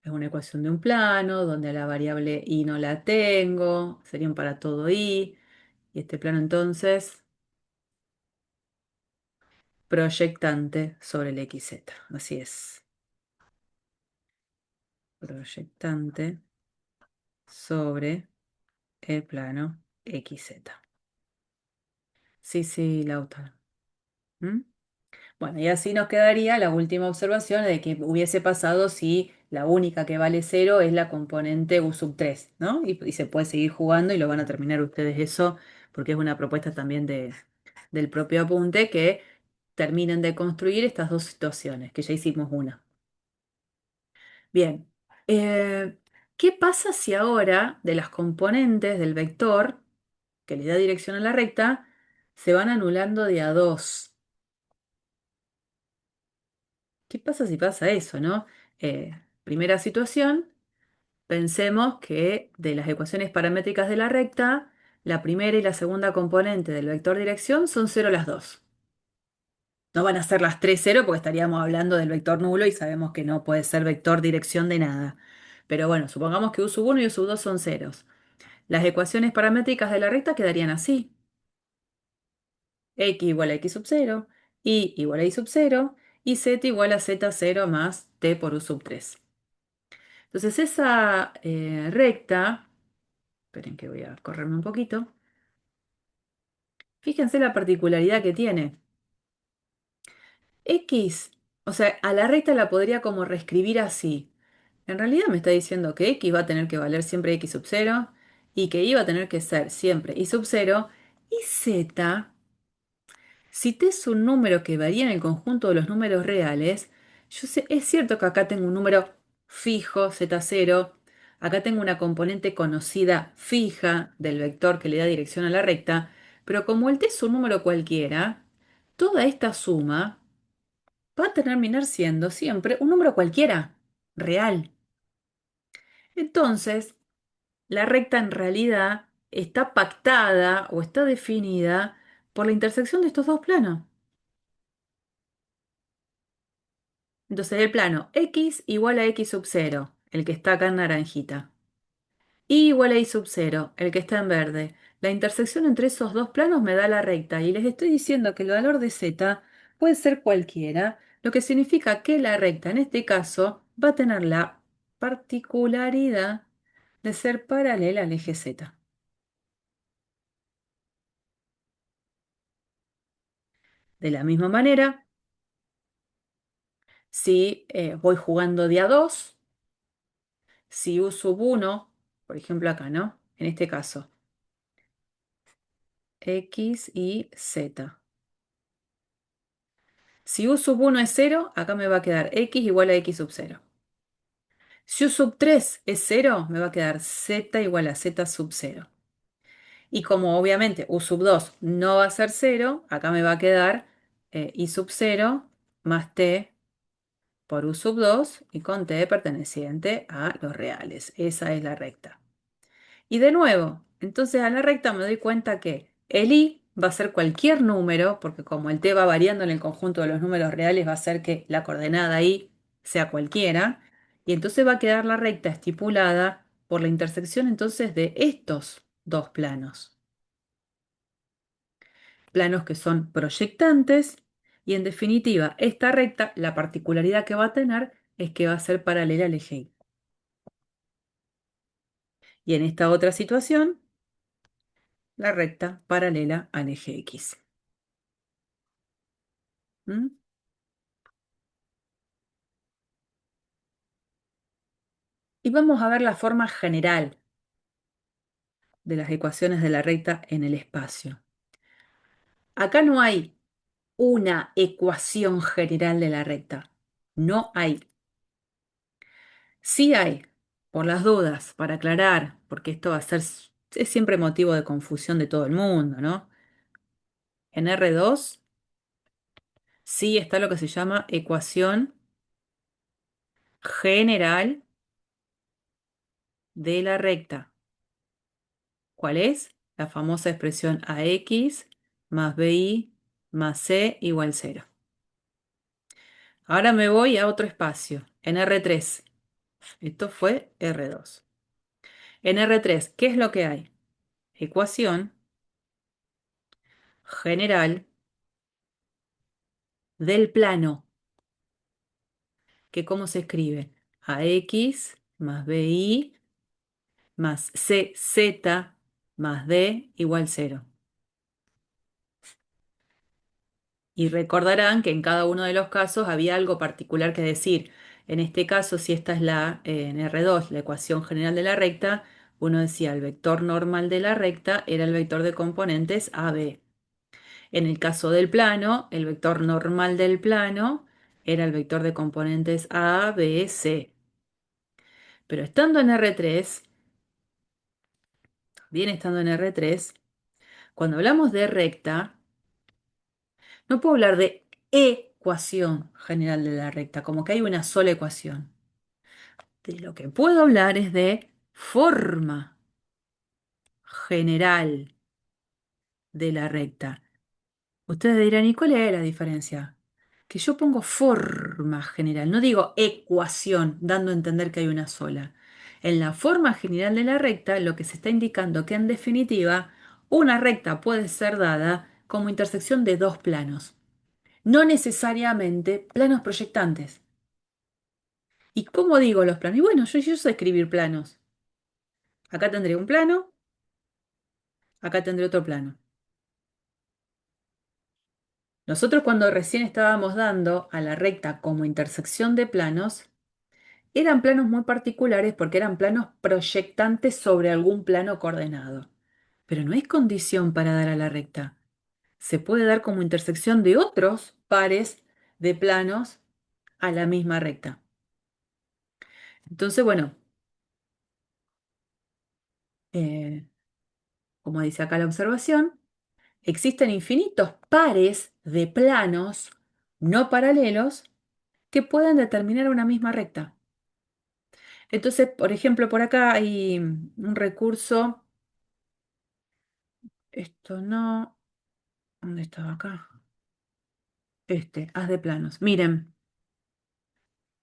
Es una ecuación de un plano donde a la variable y no la tengo. Serían para todo y. Y este plano entonces, proyectante sobre el XZ. Así es. Proyectante sobre el plano XZ. Sí, sí, Lautaro. ¿Mm? Bueno, y así nos quedaría la última observación de que hubiese pasado si la única que vale cero es la componente U sub 3, ¿no? Y se puede seguir jugando y lo van a terminar ustedes eso, porque es una propuesta también del propio apunte, que terminen de construir estas dos situaciones, que ya hicimos una. Bien, eh, ¿qué pasa si ahora de las componentes del vector que le da dirección a la recta se van anulando de a dos? ¿Qué pasa si pasa eso, no? Primera situación, pensemos que de las ecuaciones paramétricas de la recta, la primera y la segunda componente del vector dirección son cero las dos. No van a ser las tres cero porque estaríamos hablando del vector nulo y sabemos que no puede ser vector dirección de nada. Pero bueno, supongamos que u sub 1 y u sub 2 son ceros. Las ecuaciones paramétricas de la recta quedarían así. X igual a x sub 0, y igual a y sub 0, y z igual a z0 más t por u sub 3. Entonces esa recta, esperen que voy a correrme un poquito, fíjense la particularidad que tiene. X, o sea, a la recta la podría como reescribir así. En realidad me está diciendo que X va a tener que valer siempre X sub 0 y que Y va a tener que ser siempre Y sub 0 y Z, si t es un número que varía en el conjunto de los números reales, yo sé, es cierto que acá tengo un número fijo, z0, acá tengo una componente conocida fija del vector que le da dirección a la recta, pero como el t es un número cualquiera, toda esta suma va a terminar siendo siempre un número cualquiera, real. Entonces, la recta en realidad está pactada o está definida por la intersección de estos dos planos. Entonces el plano x igual a x sub 0, el que está acá en naranjita, y igual a y sub 0, el que está en verde. La intersección entre esos dos planos me da la recta y les estoy diciendo que el valor de z puede ser cualquiera, lo que significa que la recta en este caso va a tener la particularidad de ser paralela al eje z. De la misma manera, si voy jugando de a 2, si u sub 1, por ejemplo acá, ¿no? En este caso. X y Z. Si u sub 1 es cero, acá me va a quedar x igual a x sub cero. Si u sub 3 es cero, me va a quedar z igual a z sub cero. Y como obviamente u sub 2 no va a ser cero, acá me va a quedar i sub cero más t por u sub 2 y con t perteneciente a los reales. Esa es la recta. Y de nuevo, entonces a la recta me doy cuenta que el i va a ser cualquier número, porque como el t va variando en el conjunto de los números reales, va a ser que la coordenada i sea cualquiera. Y entonces va a quedar la recta estipulada por la intersección entonces de estos dos planos. Planos que son proyectantes. Y en definitiva, esta recta, la particularidad que va a tener es que va a ser paralela al eje y. Y en esta otra situación, la recta paralela al eje X. ¿Mm? Y vamos a ver la forma general de las ecuaciones de la recta en el espacio. Acá no hay una ecuación general de la recta. No hay. Sí hay, por las dudas, para aclarar, porque esto va a ser, es siempre motivo de confusión de todo el mundo, ¿no? En R2 sí está lo que se llama ecuación general de la recta. ¿Cuál es? La famosa expresión AX más BI más C igual cero. Ahora me voy a otro espacio, en R3. Esto fue R2. En R3, ¿qué es lo que hay? Ecuación general del plano, que ¿cómo se escribe? AX más BI más CZ más D igual cero. Y recordarán que en cada uno de los casos había algo particular que decir. En este caso, si esta es en R2, la ecuación general de la recta, uno decía el vector normal de la recta era el vector de componentes AB. En el caso del plano, el vector normal del plano era el vector de componentes A, B, C. Pero estando en R3, bien estando en R3, cuando hablamos de recta, no puedo hablar de ecuación general de la recta, como que hay una sola ecuación. De lo que puedo hablar es de forma general de la recta. Ustedes dirán, ¿y cuál es la diferencia? Que yo pongo forma general, no digo ecuación, dando a entender que hay una sola. En la forma general de la recta, lo que se está indicando que en definitiva, una recta puede ser dada como intersección de dos planos, no necesariamente planos proyectantes. ¿Y cómo digo los planos? Y bueno, yo sé escribir planos. Acá tendré un plano, acá tendré otro plano. Nosotros cuando recién estábamos dando a la recta como intersección de planos, eran planos muy particulares porque eran planos proyectantes sobre algún plano coordenado. Pero no es condición para dar a la recta. Se puede dar como intersección de otros pares de planos a la misma recta. Entonces, bueno, eh, como dice acá la observación, existen infinitos pares de planos no paralelos que pueden determinar una misma recta. Entonces, por ejemplo, por acá hay un recurso, esto no, ¿dónde estaba acá? Haz de planos. Miren,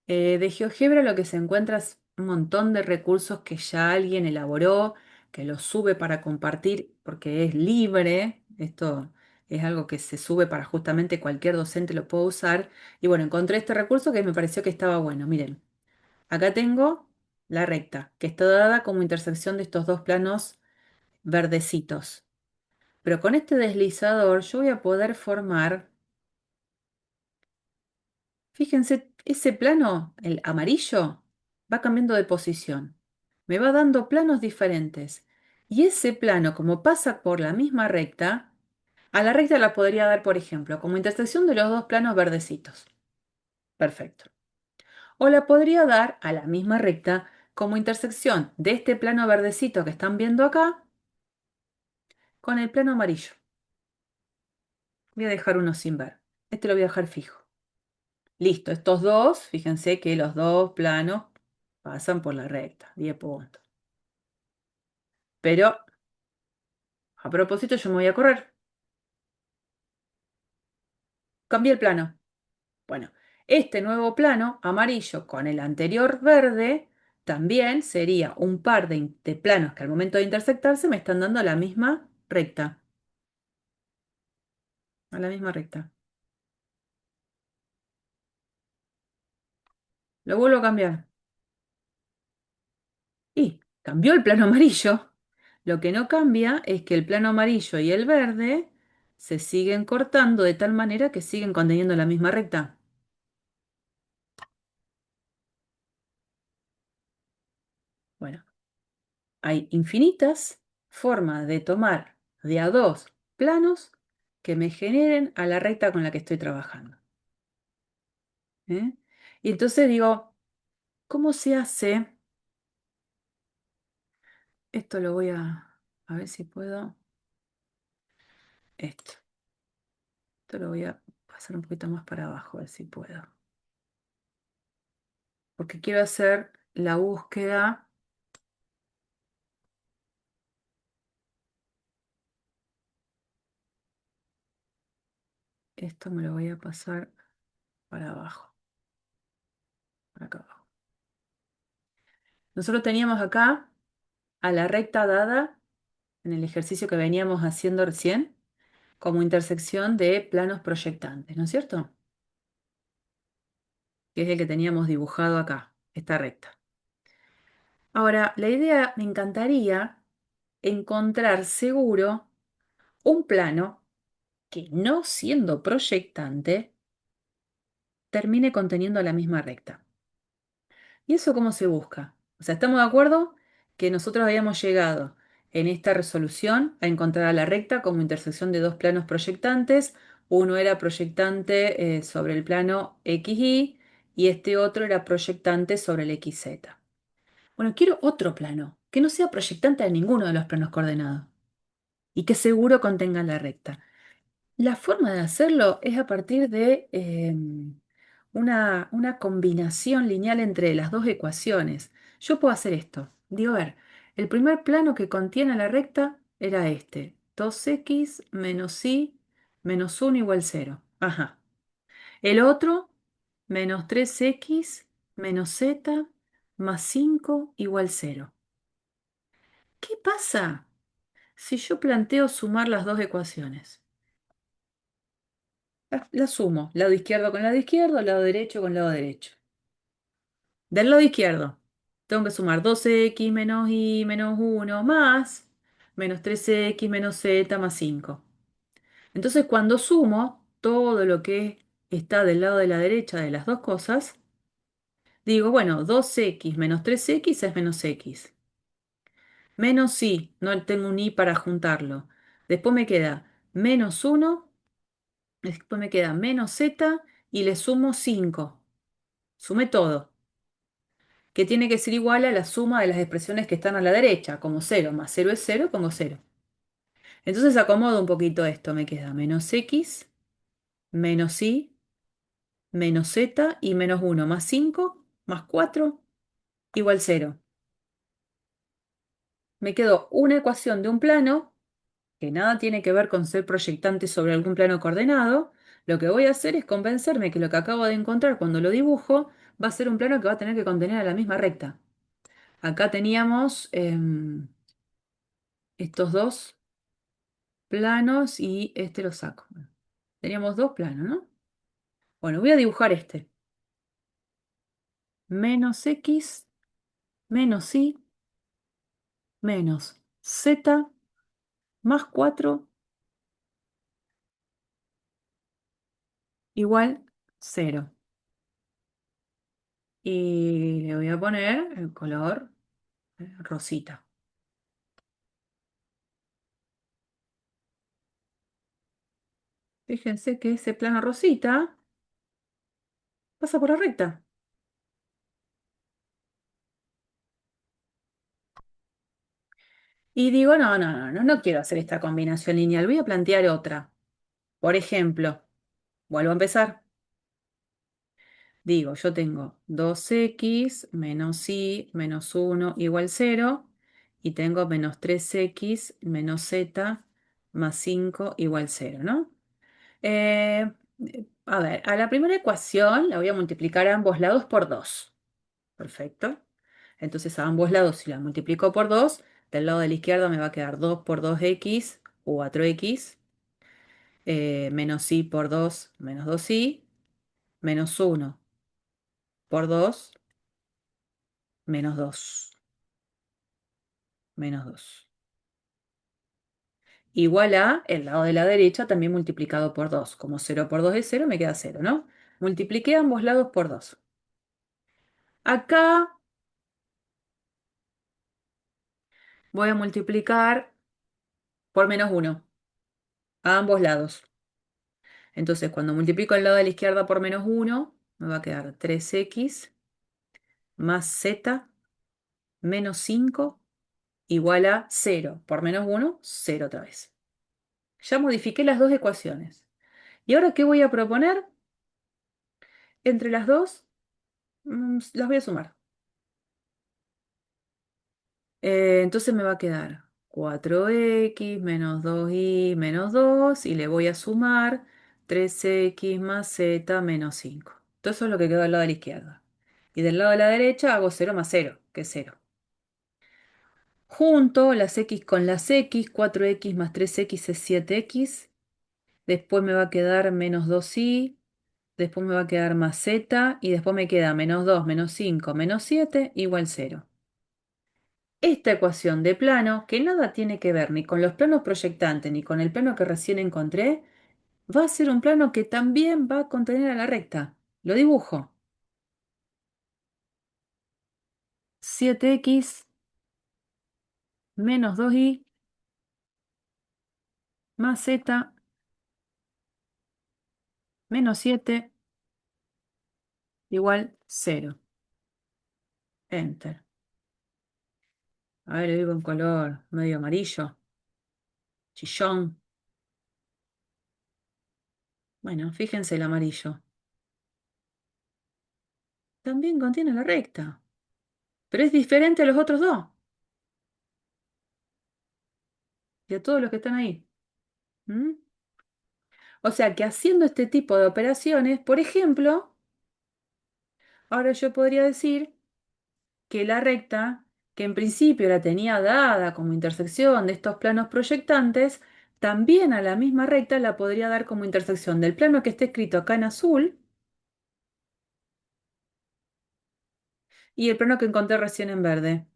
de GeoGebra lo que se encuentra es un montón de recursos que ya alguien elaboró, que los sube para compartir porque es libre. Esto es algo que se sube para justamente cualquier docente lo pueda usar. Y bueno, encontré este recurso que me pareció que estaba bueno. Miren, acá tengo la recta, que está dada como intersección de estos dos planos verdecitos. Pero con este deslizador yo voy a poder formar, fíjense, ese plano, el amarillo, va cambiando de posición. Me va dando planos diferentes. Y ese plano, como pasa por la misma recta, A la recta la podría dar, por ejemplo, como intersección de los dos planos verdecitos. Perfecto. O la podría dar a la misma recta como intersección de este plano verdecito que están viendo acá con el plano amarillo. Voy a dejar uno sin ver. Este lo voy a dejar fijo. Listo, estos dos, fíjense que los dos planos pasan por la recta, 10 puntos. Pero, a propósito, yo me voy a correr. Cambié el plano. Bueno, este nuevo plano amarillo con el anterior verde también sería un par de planos que al momento de intersectarse me están dando la misma recta. A la misma recta. Lo vuelvo a cambiar. Y cambió el plano amarillo. Lo que no cambia es que el plano amarillo y el verde se siguen cortando de tal manera que siguen conteniendo la misma recta. Bueno, hay infinitas formas de tomar de a dos planos que me generen a la recta con la que estoy trabajando. ¿Eh? Y entonces digo, ¿cómo se hace? Esto lo voy a ver si puedo. Esto lo voy a pasar un poquito más para abajo, a ver si puedo. Porque quiero hacer la búsqueda. Esto me lo voy a pasar para abajo, para acá abajo. Nosotros teníamos acá a la recta dada en el ejercicio que veníamos haciendo recién como intersección de planos proyectantes, ¿no es cierto? Que es el que teníamos dibujado acá, esta recta. Ahora, la idea, me encantaría encontrar seguro un plano que no siendo proyectante termine conteniendo la misma recta. ¿Y eso cómo se busca? O sea, ¿estamos de acuerdo que nosotros habíamos llegado en esta resolución a encontrar a la recta como intersección de dos planos proyectantes? Uno era proyectante sobre el plano XY y este otro era proyectante sobre el XZ. Bueno, quiero otro plano que no sea proyectante a ninguno de los planos coordenados y que seguro contenga la recta. La forma de hacerlo es a partir de una combinación lineal entre las dos ecuaciones. Yo puedo hacer esto. Digo, a ver, el primer plano que contiene la recta era este. 2x menos y menos 1 igual 0. Ajá. El otro, menos 3x menos z más 5 igual 0. ¿Qué pasa si yo planteo sumar las dos ecuaciones? La sumo, lado izquierdo con lado izquierdo, lado derecho con lado derecho. Del lado izquierdo, tengo que sumar 12x menos y menos 1 más menos 3x menos z más 5. Entonces, cuando sumo todo lo que está del lado de la derecha de las dos cosas, digo, bueno, 2x menos 3x es menos x. Menos y, no tengo un y para juntarlo. Después me queda menos 1, después me queda menos z y le sumo 5. Sume todo, que tiene que ser igual a la suma de las expresiones que están a la derecha, como 0 más 0 es 0, pongo 0. Entonces acomodo un poquito esto, me queda menos x, menos y, menos z y menos 1 más 5 más 4 igual 0. Me quedó una ecuación de un plano que nada tiene que ver con ser proyectante sobre algún plano coordenado. Lo que voy a hacer es convencerme que lo que acabo de encontrar cuando lo dibujo va a ser un plano que va a tener que contener a la misma recta. Acá teníamos estos dos planos y este lo saco. Teníamos dos planos, ¿no? Bueno, voy a dibujar este. Menos x, menos y, menos z, más 4 igual 0. Y le voy a poner el color rosita. Fíjense que ese plano rosita pasa por la recta. Y digo, no quiero hacer esta combinación lineal, voy a plantear otra. Por ejemplo, vuelvo a empezar. Digo, yo tengo 2x menos y menos 1 igual 0 y tengo menos 3x menos z más 5 igual 0, ¿no? A ver, a la primera ecuación la voy a multiplicar a ambos lados por 2. Perfecto. Entonces a ambos lados, si la multiplico por 2, del lado de la izquierda me va a quedar 2 por 2x, 4x, menos y por 2, menos 2y, menos 1 por 2, menos 2, menos 2. Igual a el lado de la derecha también multiplicado por 2. Como 0 por 2 es 0, me queda 0, ¿no? Multipliqué ambos lados por 2. Acá voy a multiplicar por menos 1 a ambos lados. Entonces, cuando multiplico el lado de la izquierda por menos 1, me va a quedar 3x más z menos 5 igual a 0. Por menos 1, 0 otra vez. Ya modifiqué las dos ecuaciones. ¿Y ahora qué voy a proponer? Entre las dos, las voy a sumar. Entonces me va a quedar 4x menos 2y menos 2 y le voy a sumar 3x más z menos 5. Todo eso es lo que quedó del lado de la izquierda. Y del lado de la derecha hago 0 más 0, que es 0. Junto las x con las x, 4x más 3x es 7x. Después me va a quedar menos 2y. Después me va a quedar más z. Y después me queda menos 2 menos 5 menos 7 igual 0. Esta ecuación de plano, que nada tiene que ver ni con los planos proyectantes ni con el plano que recién encontré, va a ser un plano que también va a contener a la recta. Lo dibujo. 7x menos 2y más z menos 7 igual 0. Enter. A ver, lo digo en color medio amarillo, chillón. Bueno, fíjense el amarillo. También contiene la recta, pero es diferente a los otros dos y a todos los que están ahí. ¿Mm? O sea que haciendo este tipo de operaciones, por ejemplo, ahora yo podría decir que la recta, que en principio la tenía dada como intersección de estos planos proyectantes, también a la misma recta la podría dar como intersección del plano que está escrito acá en azul y el plano que encontré recién en verde.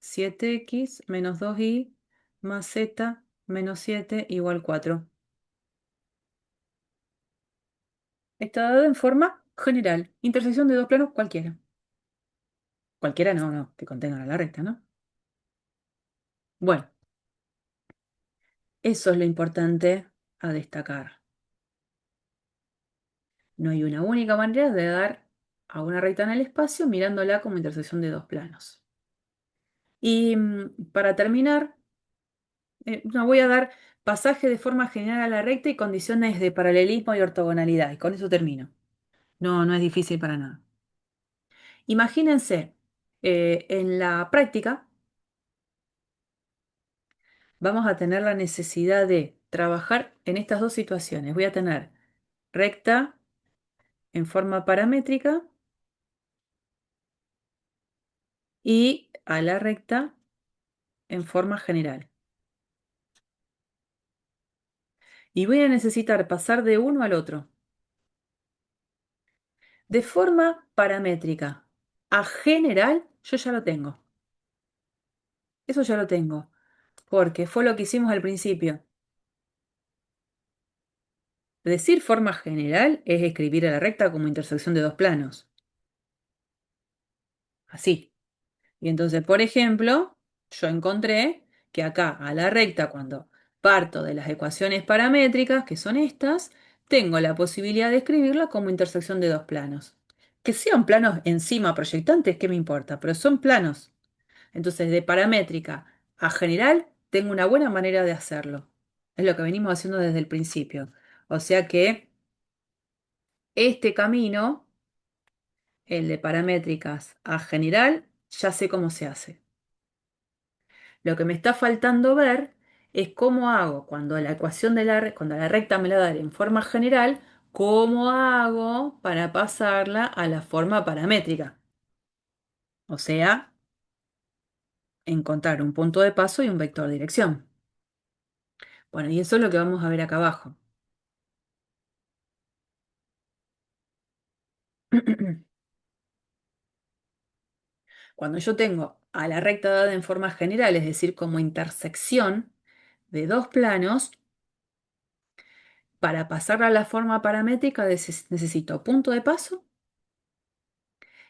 7x menos 2y más z menos 7 igual 4. Está dado en forma general. Intersección de dos planos cualquiera. Cualquiera no, que contengan a la recta, ¿no? Bueno, eso es lo importante a destacar. No hay una única manera de dar a una recta en el espacio mirándola como intersección de dos planos. Y para terminar, no voy a dar pasaje de forma general a la recta y condiciones de paralelismo y ortogonalidad. Y con eso termino. No es difícil para nada. Imagínense, en la práctica vamos a tener la necesidad de trabajar en estas dos situaciones. Voy a tener recta en forma paramétrica y a la recta en forma general. Y voy a necesitar pasar de uno al otro. De forma paramétrica a general, yo ya lo tengo. Eso ya lo tengo, porque fue lo que hicimos al principio. Decir forma general es escribir a la recta como intersección de dos planos. Así. Y entonces, por ejemplo, yo encontré que acá a la recta, cuando parto de las ecuaciones paramétricas, que son estas, tengo la posibilidad de escribirla como intersección de dos planos. Que sean planos encima proyectantes, ¿qué me importa? Pero son planos. Entonces, de paramétrica a general, tengo una buena manera de hacerlo. Es lo que venimos haciendo desde el principio. O sea que este camino, el de paramétricas a general, ya sé cómo se hace. Lo que me está faltando ver es cómo hago cuando la ecuación de cuando la recta me la da en forma general, cómo hago para pasarla a la forma paramétrica. O sea, encontrar un punto de paso y un vector de dirección. Bueno, y eso es lo que vamos a ver acá abajo. Cuando yo tengo a la recta dada en forma general, es decir, como intersección de dos planos, para pasarla a la forma paramétrica necesito punto de paso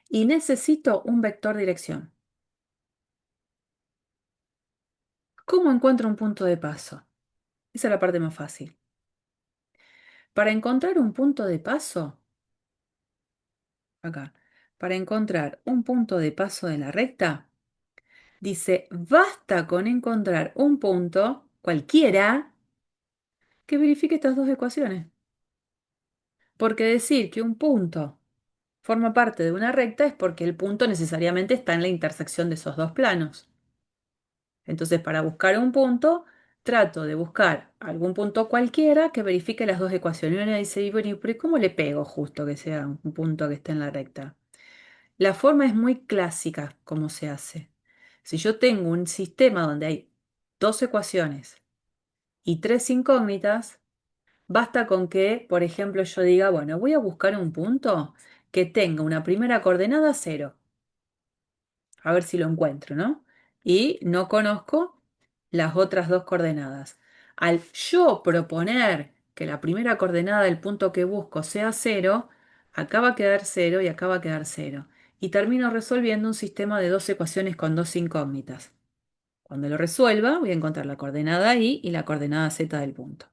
y necesito un vector dirección. ¿Cómo encuentro un punto de paso? Esa es la parte más fácil. Para encontrar un punto de paso, acá, para encontrar un punto de paso de la recta, dice, basta con encontrar un punto, cualquiera, que verifique estas dos ecuaciones. Porque decir que un punto forma parte de una recta es porque el punto necesariamente está en la intersección de esos dos planos. Entonces, para buscar un punto, trato de buscar algún punto cualquiera que verifique las dos ecuaciones. Y uno dice, "Y bueno, pero ¿cómo le pego justo que sea un punto que esté en la recta?" La forma es muy clásica como se hace. Si yo tengo un sistema donde hay dos ecuaciones y tres incógnitas, basta con que, por ejemplo, yo diga, bueno, voy a buscar un punto que tenga una primera coordenada cero. A ver si lo encuentro, ¿no? Y no conozco las otras dos coordenadas. Al yo proponer que la primera coordenada del punto que busco sea cero, acá va a quedar cero y acá va a quedar cero. Y termino resolviendo un sistema de dos ecuaciones con dos incógnitas. Cuando lo resuelva, voy a encontrar la coordenada y la coordenada z del punto.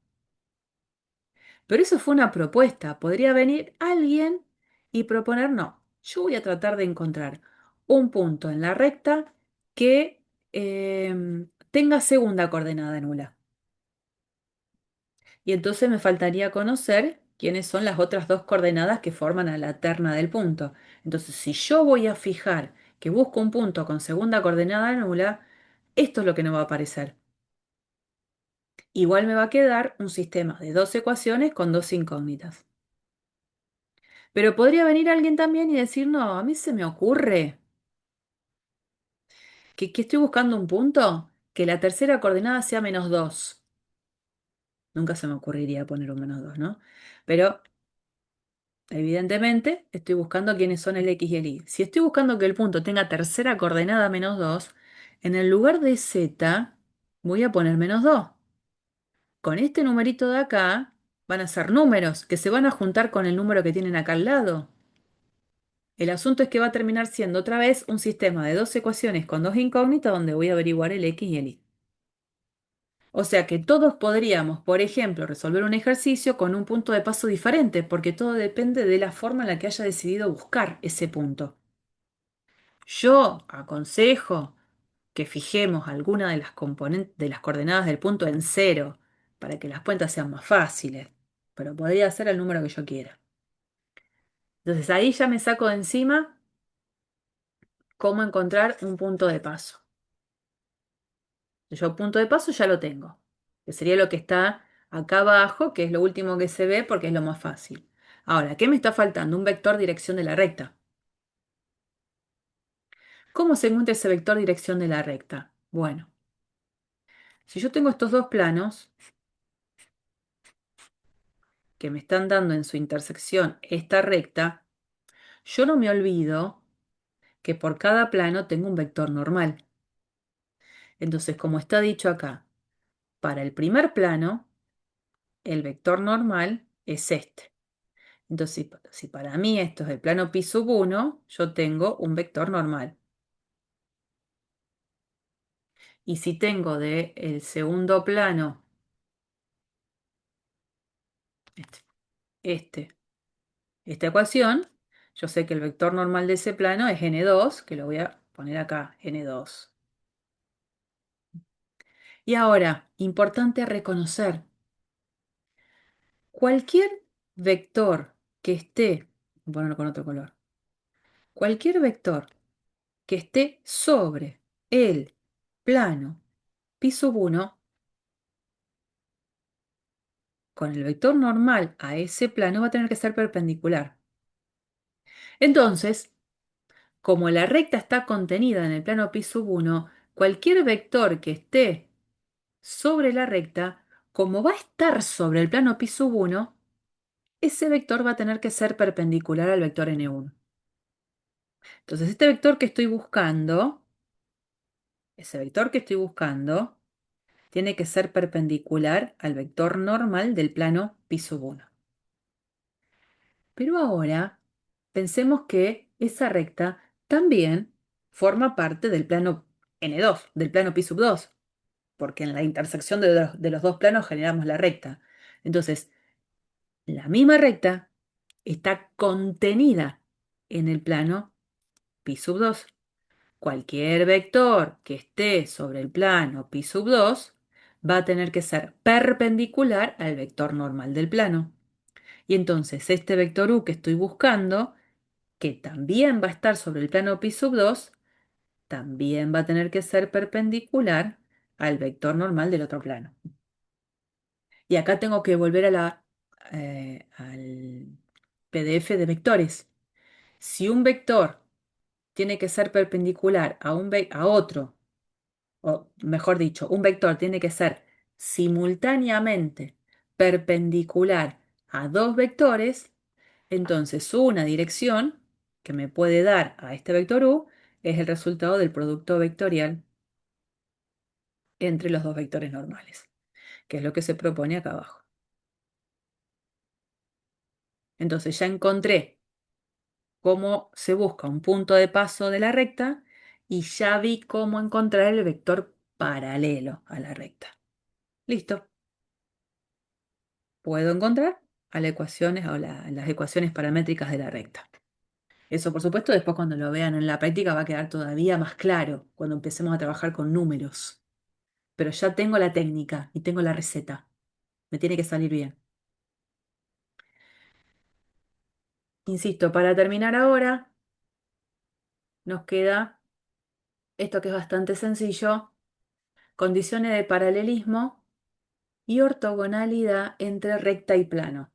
Pero eso fue una propuesta. Podría venir alguien y proponer, no, yo voy a tratar de encontrar un punto en la recta que tenga segunda coordenada nula. Y entonces me faltaría conocer quiénes son las otras dos coordenadas que forman a la terna del punto. Entonces, si yo voy a fijar que busco un punto con segunda coordenada nula, esto es lo que no va a aparecer. Igual me va a quedar un sistema de dos ecuaciones con dos incógnitas. Pero podría venir alguien también y decir, no, a mí se me ocurre que estoy buscando un punto que la tercera coordenada sea -2. Nunca se me ocurriría poner un -2, ¿no? Pero evidentemente estoy buscando quiénes son el X y el Y. Si estoy buscando que el punto tenga tercera coordenada -2, en el lugar de Z voy a poner -2. Con este numerito de acá van a ser números que se van a juntar con el número que tienen acá al lado. El asunto es que va a terminar siendo otra vez un sistema de dos ecuaciones con dos incógnitas donde voy a averiguar el X y el Y. O sea que todos podríamos, por ejemplo, resolver un ejercicio con un punto de paso diferente, porque todo depende de la forma en la que haya decidido buscar ese punto. Yo aconsejo que fijemos alguna de las componentes de las coordenadas del punto en cero para que las cuentas sean más fáciles, pero podría ser el número que yo quiera. Entonces ahí ya me saco de encima cómo encontrar un punto de paso. Yo punto de paso ya lo tengo, que sería lo que está acá abajo, que es lo último que se ve porque es lo más fácil. Ahora, ¿qué me está faltando? Un vector dirección de la recta. ¿Cómo se encuentra ese vector dirección de la recta? Bueno, si yo tengo estos dos planos que me están dando en su intersección esta recta, yo no me olvido que por cada plano tengo un vector normal. Entonces, como está dicho acá, para el primer plano, el vector normal es este. Entonces, si para mí esto es el plano pi sub 1, yo tengo un vector normal. Y si tengo del segundo plano, este, esta ecuación, yo sé que el vector normal de ese plano es n2, que lo voy a poner acá, n2. Y ahora, importante reconocer, cualquier vector que esté, voy a ponerlo con otro color, cualquier vector que esté sobre el plano pi sub 1, con el vector normal a ese plano va a tener que ser perpendicular. Entonces, como la recta está contenida en el plano pi sub 1, cualquier vector que esté sobre la recta, como va a estar sobre el plano pi sub 1, ese vector va a tener que ser perpendicular al vector n1. Entonces, este vector que estoy buscando, ese vector que estoy buscando, tiene que ser perpendicular al vector normal del plano pi sub 1. Pero ahora pensemos que esa recta también forma parte del plano n2, del plano pi sub 2, porque en la intersección de los dos planos generamos la recta. Entonces, la misma recta está contenida en el plano pi sub 2. Cualquier vector que esté sobre el plano pi sub 2 va a tener que ser perpendicular al vector normal del plano. Y entonces este vector u que estoy buscando, que también va a estar sobre el plano pi sub 2, también va a tener que ser perpendicular al vector normal del otro plano. Y acá tengo que volver al PDF de vectores. Si un vector tiene que ser perpendicular a otro, o mejor dicho, un vector tiene que ser simultáneamente perpendicular a dos vectores, entonces una dirección que me puede dar a este vector u es el resultado del producto vectorial entre los dos vectores normales, que es lo que se propone acá abajo. Entonces ya encontré cómo se busca un punto de paso de la recta y ya vi cómo encontrar el vector paralelo a la recta. Listo. Puedo encontrar a las ecuaciones o las ecuaciones paramétricas de la recta. Eso, por supuesto, después cuando lo vean en la práctica va a quedar todavía más claro cuando empecemos a trabajar con números. Pero ya tengo la técnica y tengo la receta. Me tiene que salir bien. Insisto, para terminar ahora, nos queda esto que es bastante sencillo: condiciones de paralelismo y ortogonalidad entre recta y plano.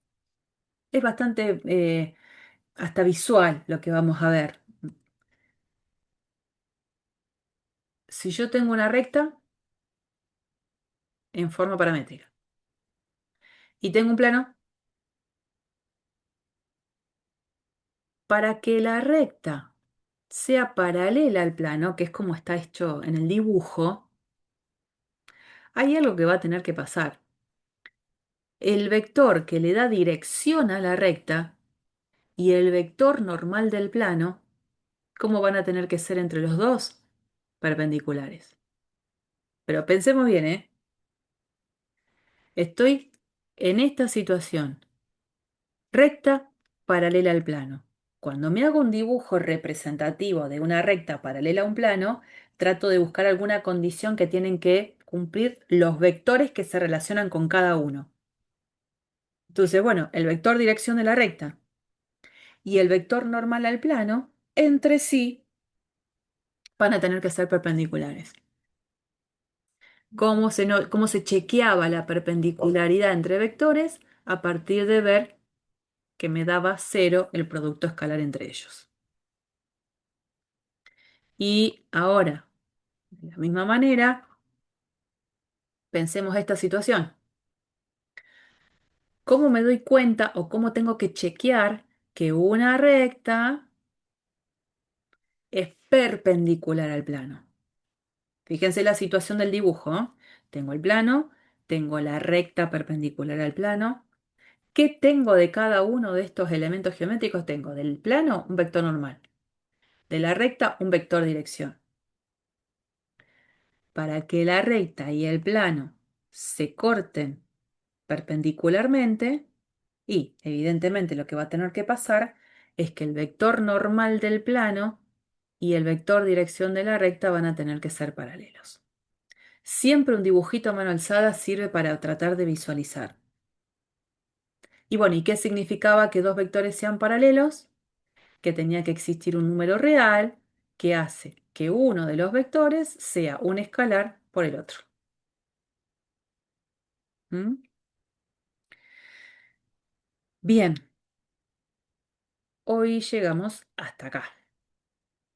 Es bastante hasta visual lo que vamos a ver. Si yo tengo una recta en forma paramétrica y tengo un plano, para que la recta sea paralela al plano, que es como está hecho en el dibujo, hay algo que va a tener que pasar. El vector que le da dirección a la recta y el vector normal del plano, ¿cómo van a tener que ser entre los dos? Perpendiculares. Pero pensemos bien, ¿eh? Estoy en esta situación: recta paralela al plano. Cuando me hago un dibujo representativo de una recta paralela a un plano, trato de buscar alguna condición que tienen que cumplir los vectores que se relacionan con cada uno. Entonces, bueno, el vector dirección de la recta y el vector normal al plano, entre sí, van a tener que ser perpendiculares. ¿Cómo se chequeaba la perpendicularidad entre vectores? A partir de ver que me daba cero el producto escalar entre ellos. Y ahora, de la misma manera, pensemos esta situación. ¿Cómo me doy cuenta o cómo tengo que chequear que una recta es perpendicular al plano? Fíjense la situación del dibujo, ¿no? Tengo el plano, tengo la recta perpendicular al plano. ¿Qué tengo de cada uno de estos elementos geométricos? Tengo del plano un vector normal, de la recta un vector dirección. Para que la recta y el plano se corten perpendicularmente, Y evidentemente lo que va a tener que pasar es que el vector normal del plano y el vector dirección de la recta van a tener que ser paralelos. Siempre un dibujito a mano alzada sirve para tratar de visualizar. Y bueno, ¿y qué significaba que dos vectores sean paralelos? Que tenía que existir un número real que hace que uno de los vectores sea un escalar por el otro. ¿Mm? Bien, hoy llegamos hasta acá.